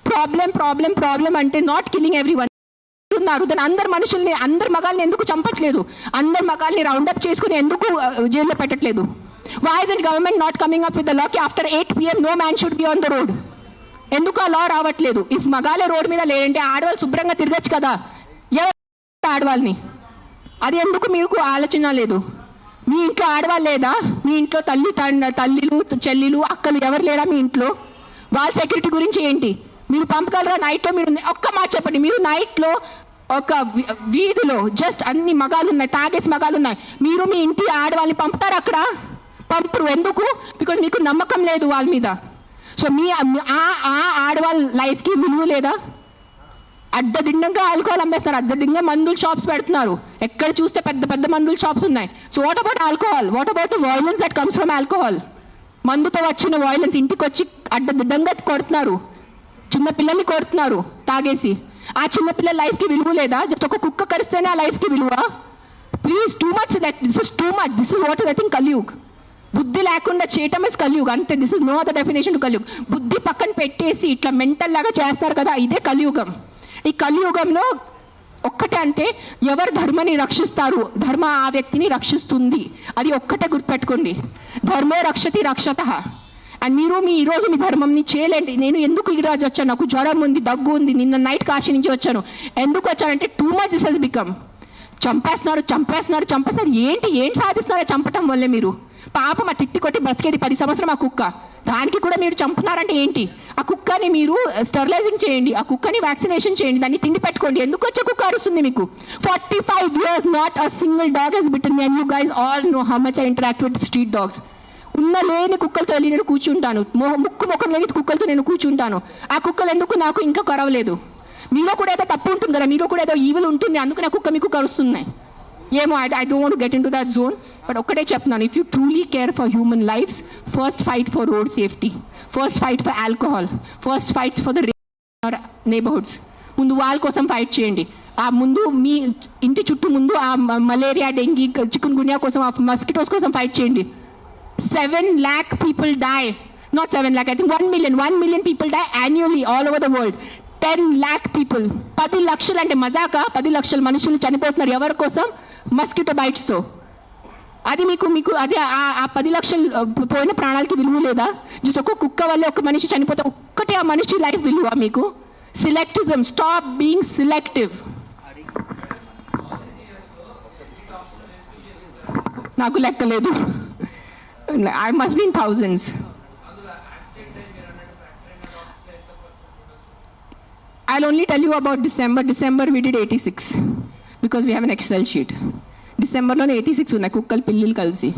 ప్రాబ్లం అంటే నాట్ కిల్లింగ్ ఎవ్రీవన్ ఉన్నారు. దాని అందరు మగాల్ని ఎందుకు చంపట్లేదు? అందరు మగాల్ని రౌండప్ చేసుకుని ఎందుకు జైల్లో పెట్టట్లేదు? Why is the government not coming up with the law కి after 8 PM no man should be on the road? ఎందుకు ఆ లా రావట్లేదు? ఇఫ్ మగాలే రోడ్ మీద లేదంటే ఆడవాళ్ళు శుభ్రంగా తిరగచ్చు కదా. ఎవరు ఆడవాళ్ళని? అది ఎందుకు మీకు ఆలోచన లేదు? మీ ఇంట్లో ఆడవాళ్ళు లేదా? మీ ఇంట్లో తల్లిలు చెల్లిలు అక్కలు ఎవరు లేరా మీ ఇంట్లో? వాళ్ళ సెక్యూరిటీ గురించి ఏంటి? మీరు పంపగలరా నైట్లో? మీరు ఒక్క మాట చెప్పండి. మీరు నైట్లో ఒక వీధిలో జస్ట్ అన్ని మగాలు ఉన్నాయి, తాగేసి మగాలు ఉన్నాయి, మీరు మీ ఇంటి ఆడవాళ్ళని పంపుతారు? అక్కడ పంపరు. ఎందుకు? బికాజ్ మీకు నమ్మకం లేదు వాళ్ళ మీద. సో మీ ఆడవాళ్ళ లైఫ్కి విలువ లేదా? అడ్డదిడ్డంగా ఆల్కహాల్ అమ్మేస్తున్నారు, అడ్డదిడ్డంగా మందుల షాప్స్ పెడుతున్నారు. ఎక్కడ చూస్తే పెద్ద మందుల షాప్స్ ఉన్నాయి. So what about alcohol? What about the violence that comes from alcohol? మందుతో వచ్చిన వైలెన్స్ ఇంటికి వచ్చి అడ్డదిడ్డంగా కొడుతున్నారు, చిన్న పిల్లల్ని కొడుతున్నారు తాగేసి. ఆ చిన్న పిల్లల లైఫ్కి విలువ లేదా? జస్ట్ ఒక కుక్క కరిస్తేనే ఆ లైఫ్కి విలువ? Please, too much. This is too much. This is what is I think Kaliyug. బుద్ధి లేకుండా చేయటం ఇస్ కలియుగ్ అంతే. This is no other definition to Kaliyug. బుద్ధి పక్కన పెట్టేసి ఇట్లా మెంటల్ లాగా చేస్తారు కదా, ఇదే కలియుగం. ఈ కలియుగంలో ఒక్కటే అంటే ఎవరు ధర్మాన్ని రక్షిస్తారు? ధర్మ ఆ వ్యక్తిని రక్షిస్తుంది. అది ఒక్కటే గుర్తుపెట్టుకోండి. ధర్మో రక్షతి రక్షతః. అండ్ మీరు ఈరోజు మీ ధర్మంని చేయలేండి. నేను ఎందుకు ఈరోజు వచ్చాను? నాకు జ్వరం ఉంది, దగ్గు ఉంది, నిన్న నైట్ కాశీ నుంచి వచ్చాను. ఎందుకు వచ్చానంటే too much this has become. చంపేస్తున్నారు. ఏంటి సాధిస్తున్నారో చంపటం వల్లే? మీరు పాపం ఆ తిట్టి కొట్టి బ్రతికేది 10 సంవత్సరం ఆ కుక్క. దానికి కూడా మీరు చంపుతున్నారంటే ఏంటి? ఆ కుక్కని మీరు స్టెరిలైజింగ్ చేయండి, ఆ కుక్కని వ్యాక్సినేషన్ చేయండి, దాన్ని తిండి పెట్టుకోండి. ఎందుకు వచ్చే కుక్క అరుస్తుంది మీకు? 45 years not a single dog has bitten me. And you guys all know how much I interact with street dogs. లేని కుక్కలతో నేను కూర్చుంటాను, ముఖం లేని కుక్కలతో నేను కూర్చుంటాను. ఆ కుక్కలు ఎందుకు నాకు ఇంకా కరవలేదు? మీలో కూడా ఏదో తప్పు ఉంటుంది కదా, మీలో కూడా ఏదో ఈవిల్ ఉంటుంది, అందుకని ఆ కుక్క మీకు కరుస్తున్నాయి ఏమో. I don't want to get into that zone. But ఒక్కటే చెప్తున్నాను, if you truly care for human lives, first fight for road safety, first fight for alcohol, first fight for the neighbourhoods. ముందు వాళ్ళ కోసం ఫైట్ చేయండి. ఆ ముందు మీ ఇంటి చుట్టూ ముందు ఆ మలేరియా, డెంగీ, చికున్ గున్యా కోసం, ఆ మస్కిటోస్ కోసం ఫైట్ చేయండి. 7 lakh people die, not 7 lakh, I think 1 million people die annually all over the world. 10 lakh people, 10 లక్షలు అంటే మజాకా? 10 లక్షల మనుషులు చనిపోతున్నారు ఎవరి కోసం? మస్కిటో బైట్స్ తో. అది మీకు అది ఆ 10 లక్షలు పోయిన ప్రాణాలకి విలువ లేదా? జస్ట్ ఒక కుక్క వల్ల ఒక మనిషి చనిపోతే ఒక్కటే ఆ మనిషి లైఫ్ విలువ మీకు? సెలెక్టిజం, స్టాప్ బీయింగ్ సెలెక్టివ్. నాకు లెక్కలేదు. I must be in thousands. I'll only tell you about December. We did 86 because we have an Excel sheet. డిసెంబర్లోనే 86 ఉన్నాయి కుక్కలు పిల్లలు కలిసి.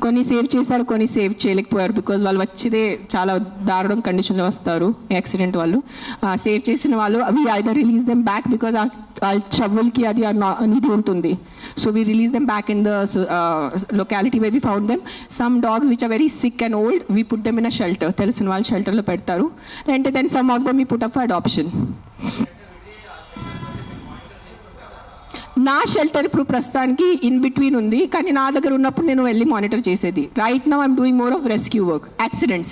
కొన్ని సేవ్ చేశారు, కొన్ని సేవ్ చేయలేకపోయారు. బికాజ్ వాళ్ళు వచ్చేదే చాలా దారుణం కండిషన్లో వస్తారు యాక్సిడెంట్ వాళ్ళు. సేవ్ చేసిన వాళ్ళు we either release them back because ఆ చవ్వులకి అది నిధి ఉంటుంది. So we release them back in the locality way we found them. Some dogs which are very sick and old we put them in a shelter. తెలిసిన వాళ్ళు షెల్టర్లో పెడతారు. అంటే then some of them we put up for adoption. నా షెల్టర్ ఇప్పుడు ప్రస్తుతానికి ఇన్ బిట్వీన్ ఉంది, కానీ నా దగ్గర ఉన్నప్పుడు నేను వెళ్ళి మానిటర్ చేసేది. Right now I'm doing more of rescue work. Accidents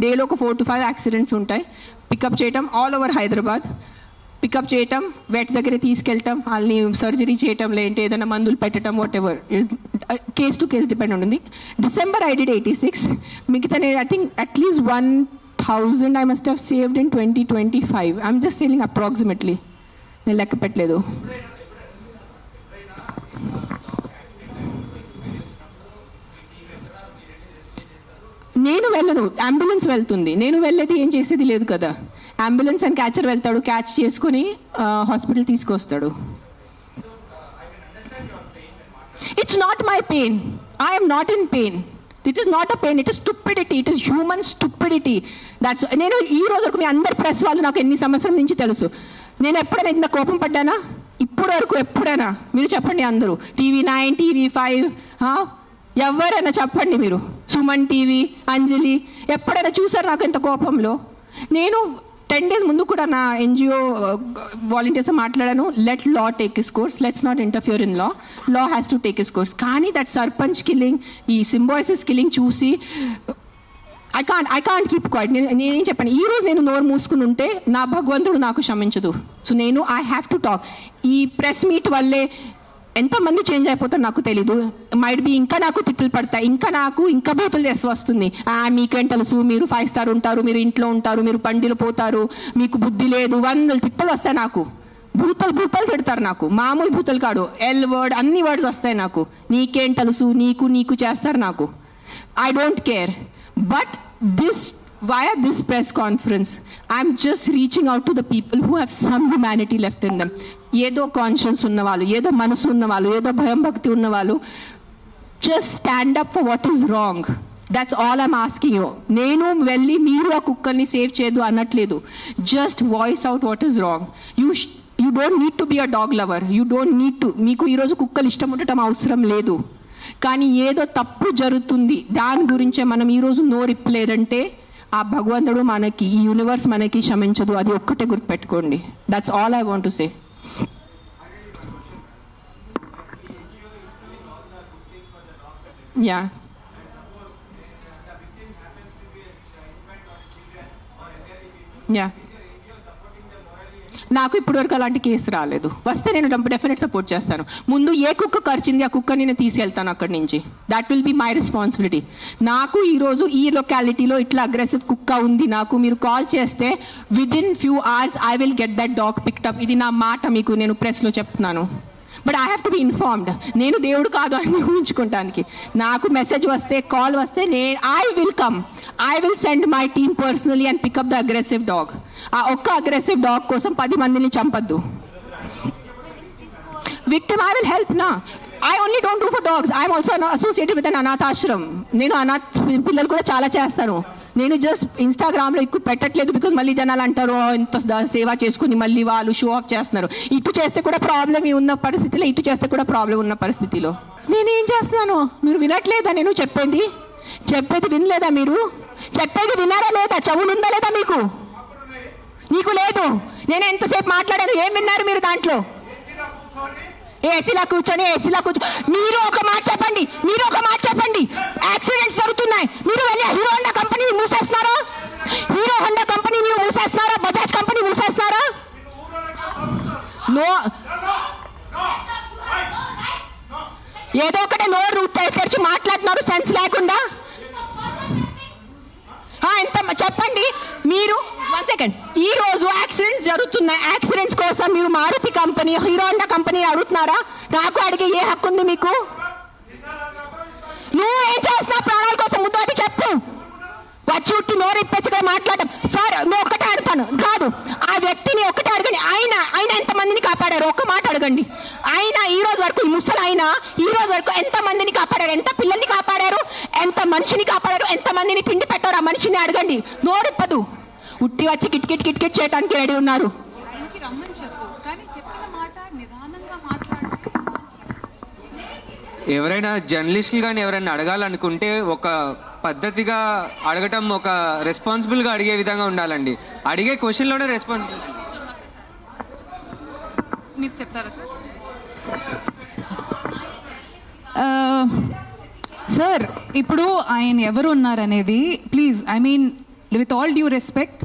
డేలో ఒక 4 to 5 యాక్సిడెంట్స్ ఉంటాయి. పికప్ చేయటం ఆల్ ఓవర్ హైదరాబాద్, పికప్ చేయటం, వెట్ దగ్గర తీసుకెళ్ళటం, వాళ్ళని సర్జరీ చేయటం, లేదంటే ఏదైనా మందులు పెట్టడం, whatever case to case depend ఉంటుంది. December I did 86. మిగతా నేను I think at least 1000 I must have saved in 2025. I'm just saying approximately, నేను లెక్క పెట్టలేదు. నేను వెళ్ళను, అంబులెన్స్ వెళ్తుంది. నేను వెళ్ళేది ఏం చేసేది లేదు కదా. అంబులెన్స్ అండ్ క్యాచర్ వెళ్తాడు, క్యాచ్ చేసుకుని హాస్పిటల్ తీసుకొస్తాడు. It's not my pain. I'm not in pain. It is not a pain, it is stupidity. It is human stupidity. That's. నేను ఈ రోజు వరకు మీ అందరి ప్రెస్ వాళ్ళు నాకు ఎన్ని సంవత్సరం నుంచి తెలుసు. నేను ఎప్పుడైనా ఇంత కోపం పడ్డానా? ఇప్పుడు వరకు ఎప్పుడైనా మీరు చెప్పండి. అందరూ TV9, TV5, ఎవరైనా చెప్పండి. మీరు సుమన్ టీవీ, అంజలి ఎప్పుడైనా చూసారు నాకు ఎంత కోపంలో? నేను 10 days ముందు కూడా నా ఎన్జిఓ వాలంటీర్స్ మాట్లాడాను, let law take is course, let's not interfere in law has to take is course. కానీ దట్ సర్పంచ్ కిల్లింగ్, ఈ సింబాయిసిస్ కిల్లింగ్ చూసి ఐ కాంట్ కీప్ క్వైట్. నేనేం చెప్పాను, ఈ రోజు నేను నోరు మూసుకుని ఉంటే నా భగవంతుడు నాకు క్షమించదు. సో నేను ఐ హ్యావ్ టు టాక్. ఈ ప్రెస్ మీట్ వల్లే ఎంతమంది చేంజ్ అయిపోతారు నాకు తెలీదు. మైట్ బి ఇంకా నాకు తిట్లు పడతాయి, ఇంకా బూతులు చేసి వస్తుంది. మీకేం తెలుసు, మీరు 5 స్టార్ ఉంటారు, మీరు ఇంట్లో ఉంటారు, మీరు పండిలు పోతారు, మీకు బుద్ధి లేదు, 100 తిట్టలు వస్తాయి నాకు. భూతలు తిడతారు నాకు, మామూలు భూతలు కాదు, ఎల్ వర్డ్ అన్ని వర్డ్స్ వస్తాయి నాకు. నీకేం తెలుసు, నీకు చేస్తారు నాకు. I don't care. But via this press conference, I'm just reaching out to the people who have some humanity left in them. ఏదో కాన్షియన్స్ ఉన్నవాళ్ళు, ఏదో మనసు ఉన్నవాళ్ళు, ఏదో భయం భక్తి ఉన్నవాళ్ళు, just stand up for what is wrong. That's all I'm asking you. నేను వెళ్ళి మీరు ఆ కుక్కల్ని సేవ్ చేయదు అనట్లేదు. Just voice out what is wrong. You don't need to be a dog lover. You don't need to. మీకు ఈరోజు కుక్కలు ఇష్టం ఉండటం అవసరం లేదు. కానీ ఏదో తప్పు జరుగుతుంది, దాని గురించే మనం ఈరోజు నోరిప్పలేదంటే ఆ భగవంతుడు మనకి, ఈ యూనివర్స్ మనకి క్షమించదు. అది ఒక్కటే గుర్తుపెట్టుకోండి. That's all I want to say. Yeah, yeah, నాకు ఇప్పటివరకు అలాంటి కేసు రాలేదు. వస్తే నేను డెఫినెట్ సపోర్ట్ చేస్తాను. ముందు ఏ కుక్క కరిచింది ఆ కుక్క నేను తీసుకెళ్తాను అక్కడి నుంచి. That will be my responsibility. నాకు ఈరోజు ఈ లొకాలిటీలో ఇట్లా అగ్రెసివ్ కుక్క ఉంది, నాకు మీరు కాల్ చేస్తే within few hours I will get that dog picked up. ఇది నా మాట, మీకు నేను ప్రెస్లో చెప్తున్నాను. But I have to be informed. నేను దేవుడు కాదు అని ఊహించుకోవటానికి. నాకు మెసేజ్ వస్తే, కాల్ వస్తే I will come. I will send my team personally and pick up the aggressive dog. ఆ ఒక్క అగ్రెసివ్ డాగ్ కోసం 10 మందిని చంపద్దు. విక్టిమ్ ఐ విల్ హెల్ప్ నా. I only don't do for dogs. I am also associated with an anath ashram. నేను అనాథ్ పిల్లలు కూడా చాలా చేస్తాను. నేను జస్ట్ ఇన్స్టాగ్రామ్లో ఎక్కువ పెట్టట్లేదు, బికాజ్ మళ్ళీ జనాలు అంటారు ఇంత సేవ చేసుకుని మళ్ళీ వాళ్ళు షో ఆఫ్ చేస్తున్నారు. ఇటు చేస్తే కూడా ప్రాబ్లం ఉన్న పరిస్థితిలో, ఇటు చేస్తే కూడా ప్రాబ్లం ఉన్న పరిస్థితిలో నేనేం చేస్తున్నాను? మీరు వినట్లేదా? నేను చెప్పేది వినలేదా? మీరు చెప్పేది విన్నారా లేదా? చెవులు ఉందా లేదా మీకు? నీకు లేదు. నేను ఎంతసేపు మాట్లాడాను, ఏం విన్నారు మీరు దాంట్లో? ఏసీలా కూర్చొని మీరు ఒక మాట చెప్పండి. యాక్సిడెంట్స్ జరుగుతున్నాయి, మీరు వెళ్ళి హీరో హోండా కంపెనీ మూసేస్తున్నారా? మీరు మూసేస్తున్నారా? బజాజ్ కంపెనీ మూసేస్తున్నారా? నో, ఏదో ఒకటే నోరు తెరిచి మాట్లాడుతున్నారు సెన్స్ లేకుండా. ఎంత చెప్పండి మీరు. 1 సెకండ్. ఈ రోజు యాక్సిడెంట్స్ జరుగుతున్నాయి, యాక్సిడెంట్స్ కోసం మీరు Maruti company, Hero Honda company అడుగుతున్నారా? నాకు అడిగే ఏ హక్కు ఉంది మీకు? నువ్వు ఏం చేస్తున్నావు ప్రాణాల కోసం? ముందు అది చెప్పు. వచ్చి ఉట్టి నోరు ఇప్పేసి మాట్లాడటం. సార్ నువ్వు ఒక్కటే అడుగుతాను కాదు, ఆ వ్యక్తిని ఒక్కటే అడగండి. ఆయన ఎంతమందిని కాపాడారు? ఒక్క మాట అడగండి. ఆయన ఈ రోజు వరకు, ఈ ముసలి ఆయన ఈ రోజు వరకు ఎంత మందిని కాపాడారు? ఎంత పిల్లల్ని కాపాడారు? ఎంత మనిషిని కాపాడారు? ఎంత మందిని తిండి పెట్టారు? ఆ మనిషిని అడగండి. నోరిప్పదు. ఉట్టి వచ్చి కిట్ చేయడానికి రెడీ ఉన్నారు. ఎవరైనా జర్నలిస్టులు కానీ ఎవరైనా అడగాలనుకుంటే ఒక పద్ధతిగా అడగటం, ఒక రెస్పాన్సిబుల్గా అడిగే విధంగా ఉండాలండి. అడిగే క్వశ్చన్లోనే రెస్పాన్సిబుల్. మీరు చెప్తారా సార్? ఇప్పుడు ఆయన ఎవరు ఉన్నారనేది please, I mean with all due respect,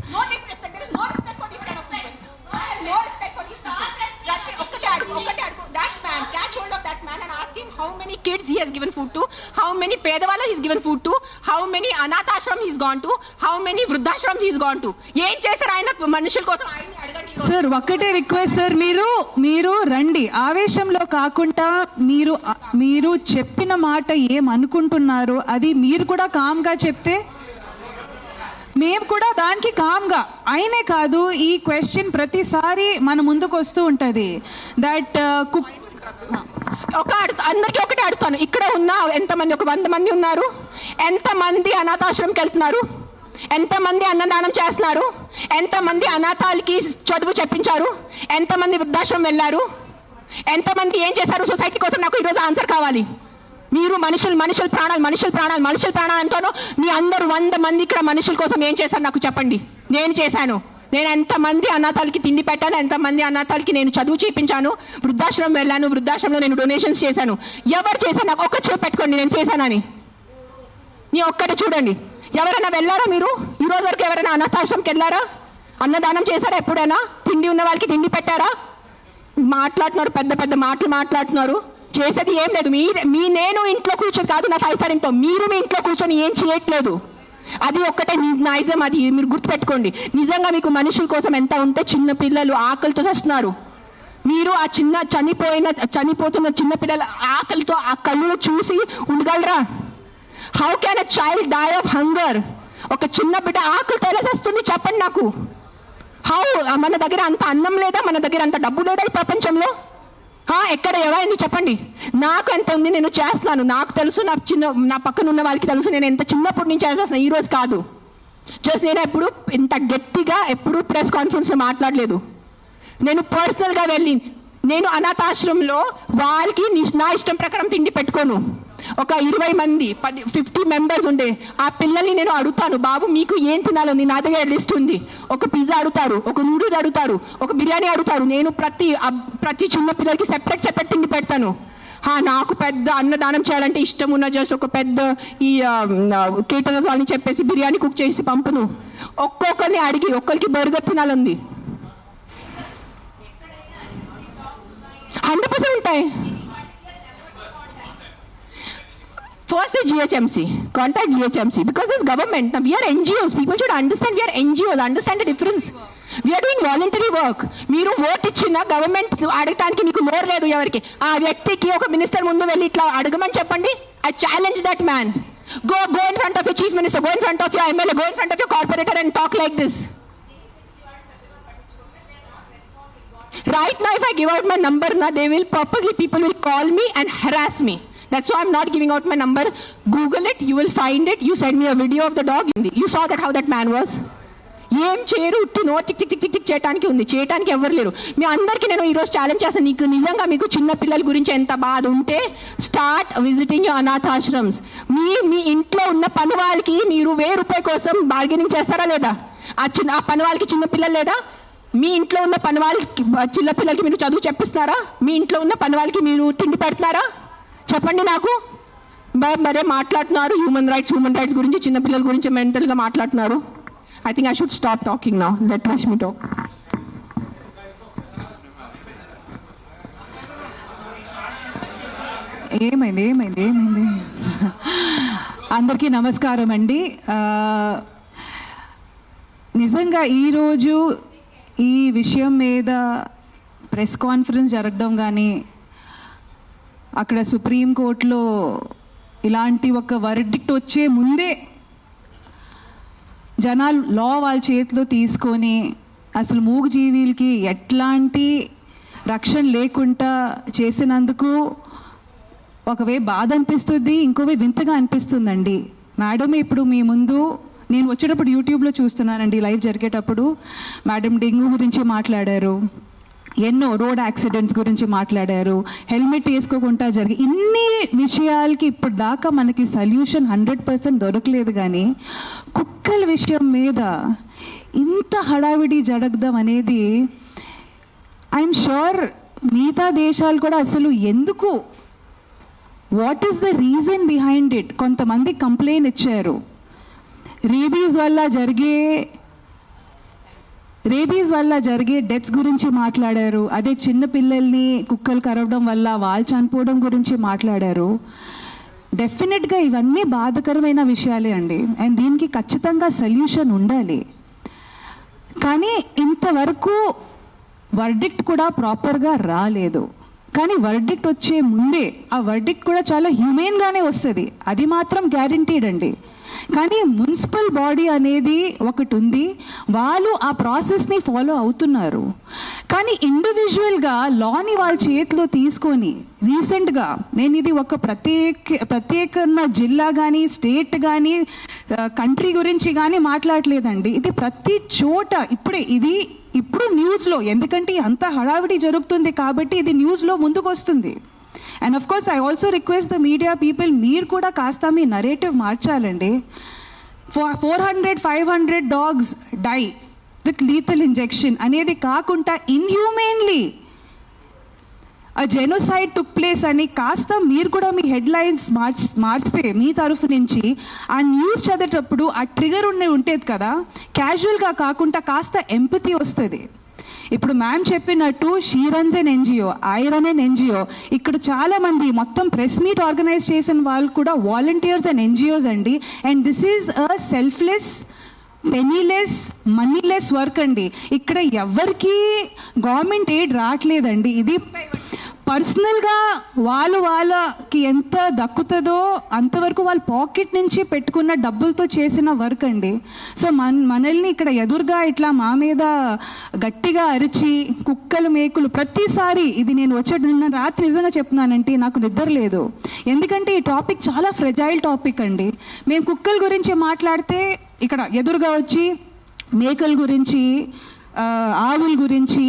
how many kids he has given food to, how many pedavalla he has given food to, how many anath ashram he has gone to, how many vruddhashrams he has gone to. ఏం చేశారు ఆయన మనుషుల కోసం? ఆయన్ని అడగండి సార్. ఒక్కటే రిక్వెస్ట్ సార్, మీరు రండి, ఆవేశంలో కాకుండా మీరు చెప్పిన మాట ఏమనుకుంటున్నారు అది మీరు కూడా కామ్గా చెప్తే మేము కూడా దానికి కామ్గా. అయినే కాదు, ఈ క్వశ్చన్ ప్రతిసారి మన ముందుకు వస్తూ ఉంటుంది. దట్ అందరికీ ఒకటే అడుగుతాను. ఇక్కడ ఉన్న ఎంతమంది, ఒక 100 మంది ఉన్నారు, ఎంతమంది అనాథాశ్రమంకి వెళ్తున్నారు? ఎంతమంది అన్నదానం చేస్తున్నారు? ఎంతమంది అనాథాలకి చదువు చెప్పించారు? ఎంతమంది వృద్ధాశ్రమం వెళ్ళారు? ఎంతమంది ఏం చేశారు సొసైటీ కోసం? నాకు ఈరోజు ఆన్సర్ కావాలి. మీరు మనుషుల ప్రాణాలు అంటాను. మీ అందరూ 100 మంది ఇక్కడ మనుషుల కోసం ఏం చేశారు నాకు చెప్పండి. నేను చేశాను. నేను ఎంతమంది అనాథాలకి తిండి పెట్టాను, ఎంతమంది అనాథాలకి నేను చదువు చేయించాను, వృద్ధాశ్రమం వెళ్ళాను, వృద్ధాశ్రమంలో నేను డొనేషన్స్ చేశాను. ఎవరు చేశాను? నాకు ఒక్క చేయి పెట్టుకోండి నేను చేశానని. నీ ఒక్కటి చూడండి. ఎవరైనా వెళ్ళారా మీరు? ఈ రోజు వరకు ఎవరైనా అనాథాశ్రమంకి వెళ్ళారా? అన్నదానం చేశారా ఎప్పుడైనా? తిండి ఉన్న వాళ్ళకి తిండి పెట్టారా? మాట్లాడుతున్నారు, పెద్ద పెద్ద మాటలు మాట్లాడుతున్నారు. చేసేది ఏం లేదు. నేను ఇంట్లో కూర్చొని కాదు, నా 5 స్టార్ ఇంట్లో మీరు మీ ఇంట్లో కూర్చొని ఏం చేయట్లేదు. అది ఒక్కటే నైజం. అది మీరు గుర్తుపెట్టుకోండి. నిజంగా మీకు మనుషుల కోసం ఎంత ఉంటే, చిన్న పిల్లలు ఆకలితో చేస్తున్నారు. మీరు ఆ చనిపోతున్న చిన్న పిల్లల ఆకలితో ఆ కళ్ళు చూసి ఉండగలరా? How can a child die of hunger? ఒక చిన్న బిడ్డ ఆకలితో ఎలా చేస్తుంది చెప్పండి నాకు. హౌ? మన దగ్గర అంత అన్నం లేదా? మన దగ్గర అంత డబ్బు లేదా ఈ ప్రపంచంలో? ఎక్కడ ఎవరైంది చెప్పండి. నాకు ఎంత ఉంది, నేను చేస్తున్నాను. నాకు తెలుసు, నా పక్కన ఉన్న వాళ్ళకి తెలుసు. నేను ఎంత చిన్నప్పటి నుంచి చేసేస్తున్నాను, ఈ రోజు కాదు. జస్ట్ నేను ఎప్పుడు ఇంత గట్టిగా ఎప్పుడు ప్రెస్ కాన్ఫరెన్స్ లో మాట్లాడలేదు. నేను పర్సనల్ గా వెళ్ళి నేను అనాథాశ్రమంలో వాళ్ళకి నా ఇష్టం ప్రకారం తిండి పెట్టుకోను. ఒక 20 మంది 50 మెంబర్స్ ఉండే ఆ పిల్లల్ని నేను అడుగుతాను, బాబు మీకు ఏం తినాలో? నా దగ్గర లిస్ట్ ఉంది. ఒక పిజ్జా అడుగుతారు, ఒక నూడిల్స్ అడుగుతారు, ఒక బిర్యానీ అడుగుతారు. నేను ప్రతి చిన్న పిల్లలకి సెపరేట్ తిండి పెడతాను. నాకు పెద్ద అన్నదానం చేయాలంటే ఇష్టం ఉన్న జస్ట్ ఒక పెద్ద ఈ కేటరర్స్ వాళ్ళని చెప్పేసి బిర్యానీ కుక్ చేసి పంపును. ఒక్కొక్కరిని అడిగి ఒక్కరికి బర్గర్ తినాలంది. 100% ఉంటాయి. First is GHMC. Contact GHMC because this government. Now we are NGOs. People should understand we are NGOs. Understand the difference. We are doing voluntary work. మీరు ఓట్ ఇచ్చిన గవర్నమెంట్ అడగటానికి మీకు నోరు లేదు. ఎవరికి ఆ వ్యక్తికి ఒక మినిస్టర్ ముందు వెళ్ళి ఇట్లా అడగమని చెప్పండి. I challenge that man. Go in front of your chief minister. Go in front of your MLA. Go in front of your corporator and talk like this. Right now, if I give out my number, people will call me and harass me. That's why I'm not giving out my number. Google it, you will find it. You send me a video of the dog. You saw that how that man was. ఏం చేయరు, no tick tick tick tick చేయడానికి ఉంది. చేయడానికి ఎవరు లేరు. మీ అందరికీ నేను ఈరోజు ఛాలెంజ్ చేస్తాను. నీకు నిజంగా మీకు చిన్న పిల్లల గురించి ఎంత బాధ ఉంటే స్టార్ట్ విజిటింగ్ యువర్ అనాథాశ్రమ్స్. మీ ఇంట్లో ఉన్న పని వాళ్ళకి మీరు ₹1000 కోసం బార్గెనింగ్ చేస్తారా లేదా? ఆ పని వాళ్ళకి చిన్న పిల్లలు లేదా? మీ ఇంట్లో ఉన్న పని వాళ్ళకి చిన్న పిల్లలకి మీరు చదువు చెప్పిస్తున్నారా? మీ ఇంట్లో ఉన్న పని వాళ్ళకి మీరు తిండి పెడుతున్నారా? చెప్పండి నాకు. మరే మాట్లాడుతున్నారు హ్యూమన్ రైట్స్ గురించి, చిన్న పిల్లల గురించి మెంటల్గా మాట్లాడుతున్నారు. I think I should stop talking now. Let me talk. ఏమైంది? అందరికీ నమస్కారం అండి. నిజంగా ఈరోజు ఈ విషయం మీద ప్రెస్ కాన్ఫరెన్స్ జరగడం కానీ, అక్కడ సుప్రీంకోర్టులో ఇలాంటి ఒక వర్డిక్ట్ వచ్చే ముందే జనాలు లా వాళ్ళ చేతిలో తీసుకొని అసలు మూగజీవులకి ఎట్లాంటి రక్షణ లేకుండా చేసినందుకు ఒకవే బాధ అనిపిస్తుంది, ఇంకోవే వింతగా అనిపిస్తుందండి. మేడం ఇప్పుడు మీ ముందు నేను వచ్చేటప్పుడు యూట్యూబ్లో చూస్తున్నానండి, లైవ్ జరిగేటప్పుడు మేడం డెంగ్యూ గురించి మాట్లాడారు, ఎన్నో రోడ్ యాక్సిడెంట్స్ గురించి మాట్లాడారు, హెల్మెట్ వేసుకోకుండా జరిగి ఇన్ని విషయాలకి ఇప్పుడు దాకా మనకి సొల్యూషన్ 100% దొరకలేదు. కానీ కుక్కల విషయం మీద ఇంత హడావిడి జరగడం అనేది ఐఎమ్ షూర్ మిగతా దేశాలు కూడా అసలు ఎందుకు, what is the reason behind it? కొంతమంది కంప్లైంట్ ఇచ్చారు. రేబీస్ వల్ల జరిగే డెత్స్ గురించి మాట్లాడారు. అదే చిన్న పిల్లల్ని కుక్కలు కరవడం వల్ల వాళ్ళు చనిపోవడం గురించి మాట్లాడారు. డెఫినెట్గా ఇవన్నీ బాధాకరమైన విషయాలే అండి, అండ్ దీనికి ఖచ్చితంగా సొల్యూషన్ ఉండాలి. కానీ ఇంతవరకు వర్డిక్ట్ కూడా ప్రాపర్గా రాలేదు. కానీ వర్డిక్ట్ వచ్చే ముందే ఆ వర్డిక్ట్ కూడా చాలా హ్యూమెన్గానే వస్తుంది, అది మాత్రం గ్యారంటీడ్ అండి. కానీ మున్సిపల్ బాడీ అనేది ఒకటి ఉంది, వాళ్ళు ఆ ప్రాసెస్ని ఫాలో అవుతున్నారు. కానీ ఇండివిజువల్గా లాని వాళ్ళ చేతిలో తీసుకొని రీసెంట్గా నేను ఇది ఒక ప్రత్యేక జిల్లా కానీ స్టేట్ కానీ కంట్రీ గురించి కానీ మాట్లాడలేదండి. ఇది ప్రతి చోట ఇప్పుడు న్యూస్లో, ఎందుకంటే అంత హడావిడి జరుగుతుంది కాబట్టి ఇది న్యూస్లో ముందుకు వస్తుంది. And of course I also request the media people, మీరు కూడా కాస్త మీ నరేటివ్ మార్చాలండి. 400-500 dogs die with lethal injection అనేది కాకుండా ఇన్హ్యూమెన్లీ జెనోసైడ్ టుక్ ప్లేస్ అని కాస్త మీరు కూడా మీ హెడ్లైన్స్ మార్చితే మీ తరఫు నుంచి ఆ న్యూస్ చదివేటప్పుడు ఆ ట్రిగర్ ఉండేది కదా, క్యాజువల్గా కాకుండా కాస్త ఎంపతి వస్తుంది. ఇప్పుడు మ్యామ్ చెప్పినట్టు she runs an NGO, I run an NGO. ఇక్కడ చాలా మంది మొత్తం ప్రెస్ మీట్ ఆర్గనైజ్ చేసిన వాళ్ళు కూడా వాలంటీర్స్ అండ్ ఎన్జిఓస్ అండి. And this is a selfless, పెనీలెస్, మనీలెస్ work అండి. ఇక్కడ ఎవరికి గవర్నమెంట్ ఎయిడ్ రావట్లేదండి. ఇది పర్సనల్గా వాళ్ళకి ఎంత దక్కుతుందో అంతవరకు వాళ్ళ పాకెట్ నుంచి పెట్టుకున్న డబ్బులతో చేసిన వర్క్ అండి. సో మనల్ని ఇక్కడ ఎదురుగా ఇట్లా మా మీద గట్టిగా అరిచి కుక్కలు మేకులు ప్రతిసారి, ఇది నేను నిన్న రాత్రి నిజంగా చెప్తున్నానంటే నాకు నిద్ర లేదు. ఎందుకంటే ఈ టాపిక్ చాలా ఫ్రెజైల్ టాపిక్ అండి. మేము కుక్కల గురించి మాట్లాడితే ఇక్కడ ఎదురుగా వచ్చి మేకల గురించి, ఆవుల గురించి,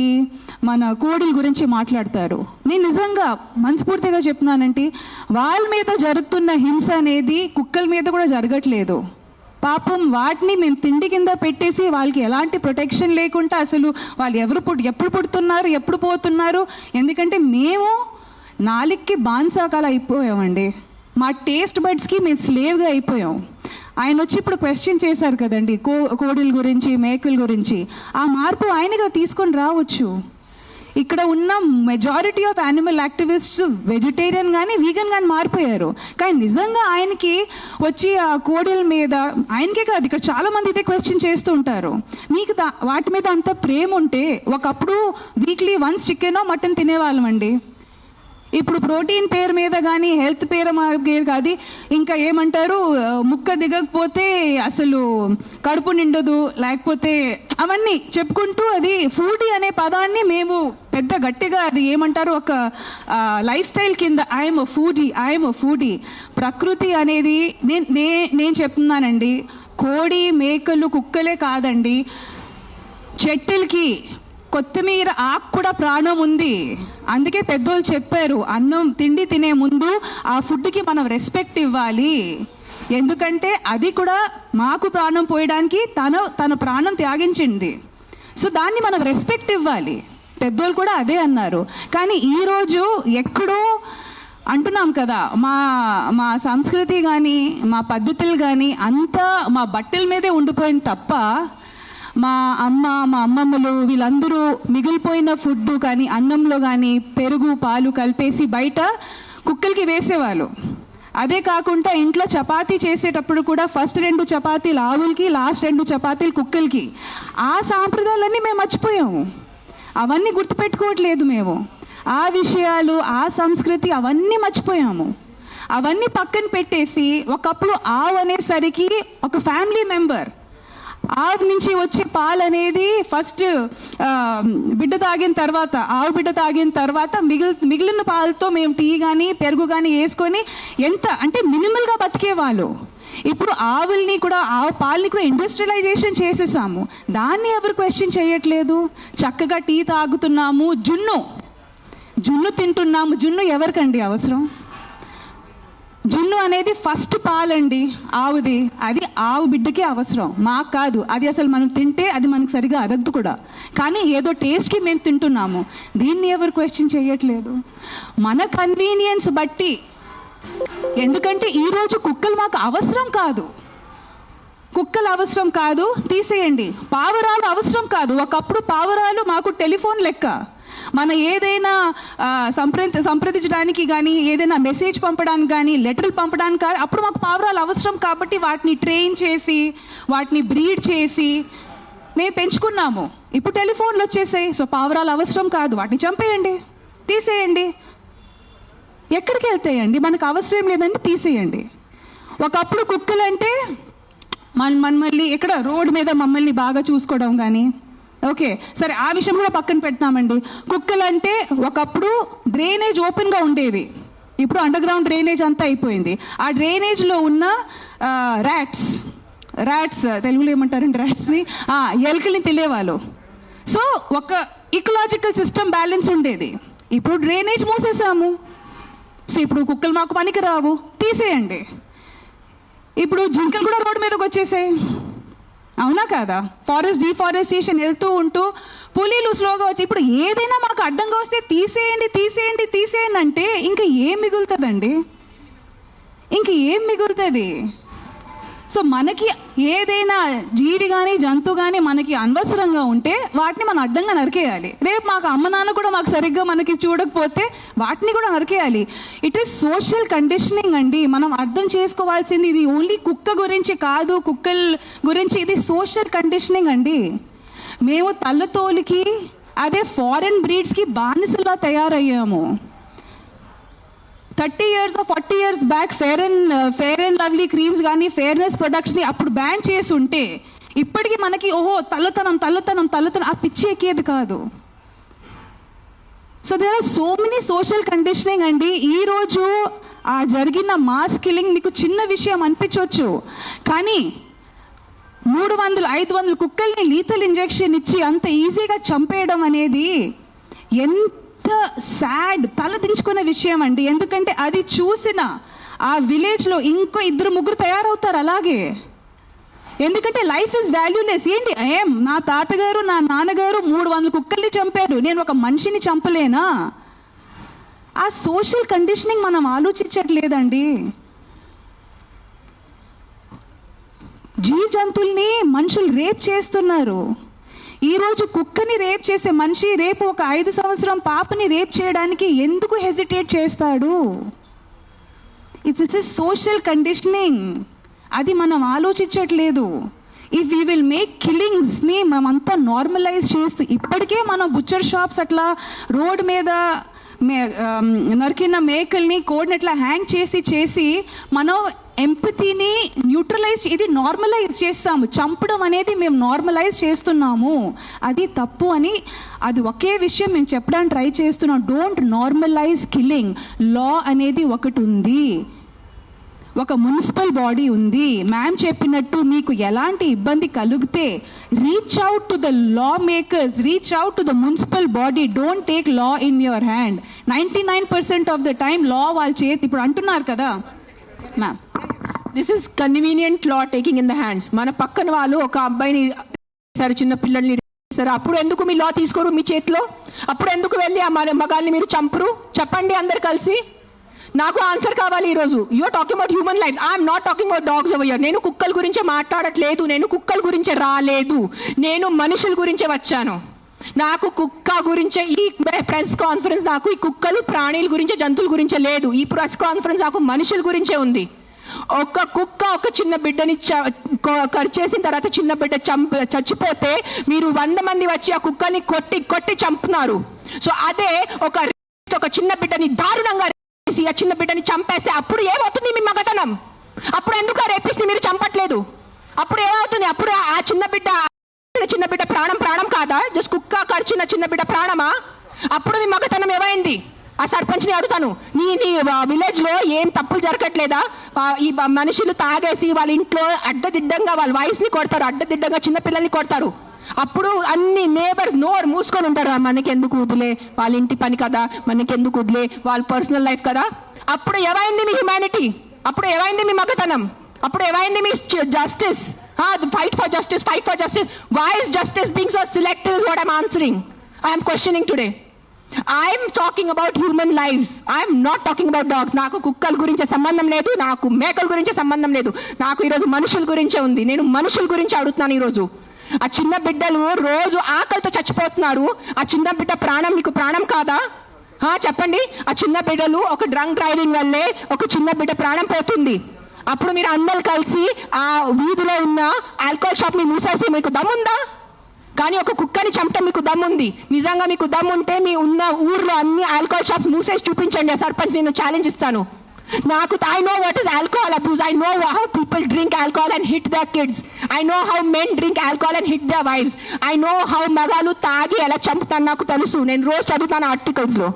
మన కోడిల గురించి మాట్లాడతారు. నేను నిజంగా మనస్ఫూర్తిగా చెప్తున్నానంటే వాళ్ళ మీద జరుగుతున్న హింస అనేది కుక్కల మీద కూడా జరగట్లేదు. పాపం వాటిని మేము తిండి కింద పెట్టేసి వాళ్ళకి ఎలాంటి ప్రొటెక్షన్ లేకుండా అసలు వాళ్ళు ఎప్పుడు పుడుతున్నారు, ఎప్పుడు పోతున్నారు. ఎందుకంటే మేము నాలుగుకి బాన్సాకాలు అయిపోయామండి. మా టేస్ట్ బడ్స్కి మేము స్లేవ్గా అయిపోయాం. ఆయన వచ్చి ఇప్పుడు క్వశ్చన్ చేశారు కదండి కోడిల గురించి, మేకల గురించి. ఆ మార్పు ఆయనగా తీసుకొని రావచ్చు. ఇక్కడ ఉన్న majority of animal activists vegetarian కానీ వీగన్ కానీ మారిపోయారు. కానీ నిజంగా ఆయనకి వచ్చి ఆ కోడిల మీద, ఆయనకే కాదు ఇక్కడ చాలా మంది ఇదే క్వశ్చన్ చేస్తూ ఉంటారు. మీకు వాటి మీద అంత ప్రేమ ఉంటే ఒకప్పుడు వీక్లీ వన్స్ చికెనో మటన్ తినేవాళ్ళం అండి. ఇప్పుడు ప్రోటీన్ పేరు మీద కానీ హెల్త్ పేరు కాదు, ఇంకా ఏమంటారు, ముక్క దిగకపోతే అసలు కడుపు నిండదు, లేకపోతే అవన్నీ చెప్పుకుంటూ అది ఫుడీ అనే పదాన్ని మేము పెద్ద గట్టిగా అది ఏమంటారు ఒక లైఫ్ స్టైల్ కింద ఐఎమ్ అ ఫుడీ. ప్రకృతి అనేది నేను చెప్తున్నానండి, కోడి మేకలు కుక్కలే కాదండి, చెట్టులకి కొత్తిమీర ఆకు కూడా ప్రాణం ఉంది. అందుకే పెద్దోళ్ళు చెప్పారు, అన్నం తిండి తినే ముందు ఆ ఫుడ్కి మనం రెస్పెక్ట్ ఇవ్వాలి. ఎందుకంటే అది కూడా మాకు ప్రాణం పోయడానికి తన ప్రాణం త్యాగించింది. సో దాన్ని మనం రెస్పెక్ట్ ఇవ్వాలి. పెద్దోళ్ళు కూడా అదే అన్నారు. కానీ ఈరోజు ఎక్కడో అంటున్నాం కదా, మా సంస్కృతి కానీ మా పద్ధతులు కానీ అంతా మా బట్టల మీదే ఉండిపోయింది తప్ప మా అమ్మమ్మలు వీళ్ళందరూ మిగిలిపోయిన ఫుడ్ కానీ అన్నంలో కానీ పెరుగు పాలు కలిపేసి బయట కుక్కలకి వేసేవాళ్ళు. అదే కాకుండా ఇంట్లో చపాతీ చేసేటప్పుడు కూడా ఫస్ట్ 2 చపాతీలు ఆవులకి, లాస్ట్ 2 చపాతీలు కుక్కలకి. ఆ సాంప్రదాయాలన్నీ మేము మర్చిపోయాము. అవన్నీ గుర్తుపెట్టుకోవట్లేదు మేము. ఆ విషయాలు, ఆ సంస్కృతి అవన్నీ మర్చిపోయాము. అవన్నీ పక్కన పెట్టేసి ఒకప్పుడు ఆవు అనేసరికి ఒక ఫ్యామిలీ మెంబర్, ఆవు నుంచి వచ్చే పాలు అనేది ఫస్ట్ బిడ్డ తాగిన తర్వాత, ఆవు బిడ్డ తాగిన తర్వాత మిగిలిన పాలతో మేము టీ కానీ పెరుగు కానీ వేసుకొని ఎంత అంటే మినిమల్గా బతికేవాళ్ళు. ఇప్పుడు ఆవుల్ని కూడా, ఆవు పాలని కూడా ఇండస్ట్రియలైజేషన్ చేసేసాము. దాన్ని ఎవరు క్వశ్చన్ చేయట్లేదు. చక్కగా టీ తాగుతున్నాము, జున్ను తింటున్నాము. జున్ను ఎవరికండి అవసరం? జున్ను అనేది ఫస్ట్ పాలండి ఆవుది, అది ఆవు బిడ్డకి అవసరం, మాకు కాదు. అది అసలు మనం తింటే అది మనకు సరిగా అరగదు కూడా. కానీ ఏదో టేస్ట్కి మేము తింటున్నాము. దీన్ని ఎవరు క్వశ్చన్ చేయట్లేదు. మన కన్వీనియన్స్ బట్టి, ఎందుకంటే ఈరోజు కుక్కలు మాకు అవసరం కాదు, తీసేయండి. పావురాలు అవసరం కాదు. ఒకప్పుడు పావురాలు మాకు టెలిఫోన్ లెక్క. మన ఏదైనా సంప్రదించడానికి కానీ, ఏదైనా మెసేజ్ పంపడానికి కానీ, లెటర్లు పంపడానికి కానీ అప్పుడు మాకు పావురాలు అవసరం. కాబట్టి వాటిని ట్రైన్ చేసి, వాటిని బ్రీడ్ చేసి మేము పెంచుకున్నాము. ఇప్పుడు టెలిఫోన్లు వచ్చేసాయి. సో పావురాలు అవసరం కాదు, వాటిని చంపేయండి, తీసేయండి. ఎక్కడికి వెళ్తాయండి? మనకు అవసరం లేదండి, తీసేయండి. ఒకప్పుడు కుక్కలంటే మళ్ళీ ఎక్కడ రోడ్డు మీద మమ్మల్ని బాగా చూసుకోవడం కానీ, ఓకే సరే ఆ విషయం కూడా పక్కన పెడతామండి. కుక్కలంటే ఒకప్పుడు డ్రైనేజ్ ఓపెన్గా ఉండేవి, ఇప్పుడు అండర్ గ్రౌండ్ డ్రైనేజ్ అంతా అయిపోయింది. ఆ డ్రైనేజ్లో ఉన్న ర్యాట్స్ తెలుగులో ఏమంటారండి ర్యాట్స్ని, ఎలుకల్ని తెలియవాళ్ళు. సో ఒక ఇకలాజికల్ సిస్టమ్ బ్యాలెన్స్ ఉండేది. ఇప్పుడు డ్రైనేజ్ మూసేసాము. సో ఇప్పుడు కుక్కలు మాకు పనికి రావు, తీసేయండి. ఇప్పుడు జింకలు కూడా రోడ్డు మీదకి వచ్చేసాయి. అవునా కాదా? ఫారెస్ట్ డిఫారెస్టేషన్ వెళ్తూ ఉంటూ పులీలు స్లోగా వచ్చి ఇప్పుడు ఏదైనా మాకు అడ్డంగా వస్తే తీసేయండి తీసేయండి తీసేయండి అంటే ఇంకా ఏం మిగులుతుందండి? ఇంక ఏం మిగులుతుంది? సో మనకి ఏదైనా జీవి కానీ జంతువు కానీ మనకి అనవసరంగా ఉంటే వాటిని మనం అడ్డంగా నరికేయాలి. రేపు మాకు అమ్మ నాన్న కూడా మాకు సరిగ్గా మనకి చూడకపోతే వాటిని కూడా నరికేయాలి. ఇట్ ఈస్ సోషల్ కండిషనింగ్ అండి. మనం అర్థం చేసుకోవాల్సింది ఇది ఓన్లీ కుక్క గురించి కాదు, కుక్కల గురించి, ఇది సోషల్ కండిషనింగ్ అండి. మేము తల్లతోలికి అదే ఫారెన్ బ్రీడ్స్కి బానిసలా తయారయ్యాము. 30 years or 40 years back fair and lovely creams కానీ ఫెయిర్నెస్ ప్రొడక్ట్స్ని అప్పుడు బ్యాన్ చేసి ఉంటే ఇప్పటికీ మనకి ఓహో తల్లతనం ఆ పిచ్చి ఎక్కేది కాదు. So there are so many social conditioning అండి. ఈరోజు ఆ జరిగిన మాస్ కిల్లింగ్ మీకు చిన్న విషయం అనిపించవచ్చు, కానీ 300-500 కుక్కల్ని లీథల్ ఇంజెక్షన్ ఇచ్చి అంత ఈజీగా చంపేయడం అనేది ఎంత సాడ్, తలదించుకునే విషయం అండి. ఎందుకంటే అది చూసిన ఆ విలేజ్లో ఇంకో 2-3 తయారవుతారు అలాగే. ఎందుకంటే లైఫ్ ఇస్ వాల్యూలెస్. ఏంటి నా తాతగారు నా నాన్నగారు 300 కుక్కల్ని చంపారు, నేను ఒక మనిషిని చంపలేనా? ఆ సోషల్ కండిషనింగ్ మనం ఆలోచించట్లేదండి. జీవ జంతువుల్ని మనుషులు రేప్ చేస్తున్నారు. ఈరోజు కుక్కని రేప్ చేసే మనిషి రేపు ఒక 5 సంవత్సరం పాపని రేప్ చేయడానికి ఎందుకు హెజిటేట్ చేస్తాడు? This is social conditioning. అది మనం ఆలోచించట్లేదు. ఇఫ్ వీ విల్ మేక్ కిల్లింగ్స్ని మనమంతా నార్మలైజ్ చేస్తూ, ఇప్పటికే మనం బుచ్చర్ షాప్స్ అట్లా రోడ్ మీద నరికిన మేకల్ని కోడిని అట్లా హ్యాంగ్ చేసి మనం ఎంపతిని న్యూట్రలైజ్, ఇది నార్మలైజ్ చేస్తాము. చంపడం అనేది మేము నార్మలైజ్ చేస్తున్నాము, అది తప్పు అని. అది ఒకే విషయం మేము చెప్పడానికి ట్రై చేస్తున్నాం. Don't normalise killing. లా అనేది ఒకటి ఉంది, ఒక మున్సిపల్ బాడీ ఉంది. మ్యామ్ చెప్పినట్టు మీకు ఎలాంటి ఇబ్బంది కలిగితే reach out to the law makers, reach out to the municipal body. Don't take law in your hand. 99% of the time law వాళ్ళ చేతి. ఇప్పుడు అంటున్నారు కదా ma'am, this is convenient law taking in the hands. మన పక్కన వాళ్ళు ఒక అబ్బాయిని సరే చిన్న పిల్లల్ని సరే, అప్పుడు ఎందుకు మీ లా తీసుకోరు మీ చేతిలో? అప్పుడు ఎందుకు వెళ్ళి ఆ మగాల్ని మీరు చంపరు? చెప్పండి అందరు కలిసి. నాకు ఆన్సర్ కావాలి ఈరోజు. You're talking about human lifes. I'm not talking about dogs over here. నేను కుక్కల గురించి మాట్లాడట్లేదు, నేను కుక్కల గురించి రాలేదు, నేను మనుషుల గురించే వచ్చాను. నాకు కుక్క గురించే ఈ ప్రెస్ కాన్ఫరెన్స్, నాకు ఈ కుక్కలు ప్రాణుల గురించే జంతువుల గురించే లేదు. ఈ ప్రెస్ కాన్ఫరెన్స్ నాకు మనుషుల గురించే ఉంది. ఒక కుక్క ఒక చిన్న బిడ్డని చేసిన తర్వాత చిన్న బిడ్డ చచ్చిపోతే మీరు 100 మంది వచ్చి ఆ కుక్కని కొట్టి చంపుతున్నారు. సో అదే ఒక చిన్న బిడ్డని దారుణంగా ఆ చిన్న బిడ్డని చంపేస్తే అప్పుడు ఏమవుతుంది మీ మగతనం? అప్పుడు ఎందుకు రేపిస్తే మీరు చంపట్లేదు? అప్పుడు ఏమవుతుంది? అప్పుడు ఆ చిన్న బిడ్డ ప్రాణం కాదా? జస్ట్ కుక్క కరిచిన చిన్న బిడ్డ ప్రాణమా? అప్పుడు మీ మగతనం ఏమైంది? ఆ సర్పంచ్ని అడుగుతాను, నీ విలేజ్ లో ఏం తప్పులు జరగట్లేదా? ఈ మనుషులు తాగేసి వాళ్ళ ఇంట్లో అడ్డదిడ్డంగా వాళ్ళ వాయిస్ ని కొడతారు, అడ్డదిడ్డంగా చిన్న పిల్లల్ని కొడతారు. అప్పుడు అన్ని నేబర్స్ నోరు మూసుకొని ఉంటారు. మనకెందుకు వదిలే, వాళ్ళ ఇంటి పని కదా, మనకెందుకు వదిలే, వాళ్ళ పర్సనల్ లైఫ్ కదా. అప్పుడు ఏమైంది మీ హ్యుమానిటీ? అప్పుడు ఏమైంది మీ మగతనం? అప్పుడు ఏమైంది మీ justice? Fight for justice. Why is justice being so selective is what I'm answering. I'm questioning today. I'm talking about human lifes. I'm not talking about dogs. నాకు కుక్కల గురించి సంబంధం లేదు, నాకు మేకల గురించి సంబంధం లేదు. నాకు ఈరోజు మనుషుల గురించే ఉంది. నేను మనుషుల గురించి అడుగుతున్నాను ఈరోజు. ఆ చిన్న బిడ్డలు రోజు ఆకలితో చచ్చిపోతున్నారు. ఆ చిన్న బిడ్డ ప్రాణం మీకు ప్రాణం కాదా? చెప్పండి. ఆ చిన్న బిడ్డలు ఒక డ్రంక్ డ్రైవింగ్ వల్లే ఒక చిన్న బిడ్డ ప్రాణం పోతుంది. అప్పుడు మీరు అందరు కలిసి ఆ వీధిలో ఉన్న ఆల్కహాల్ షాప్ ని మూసేసి మీకు దమ్ముందా? కానీ ఒక కుక్కని చంపడం మీకు దమ్ముంది. నిజంగా మీకు దమ్ముంటే మీ ఉన్న ఊర్లో అన్ని ఆల్కహాల్ షాప్స్ మూసేసి చూపించండి. ఆ సర్పంచ్ నేను ఛాలెంజ్ ఇస్తాను. I know what is alcohol abuse. I know how people drink alcohol and hit their kids. I know how men drink alcohol and hit their wives. I know how magalu తాగి ఎలా చంపుతాను నాకు తెలుసు. నేను రోజు చదువుతాను ఆర్టికల్స్ లో.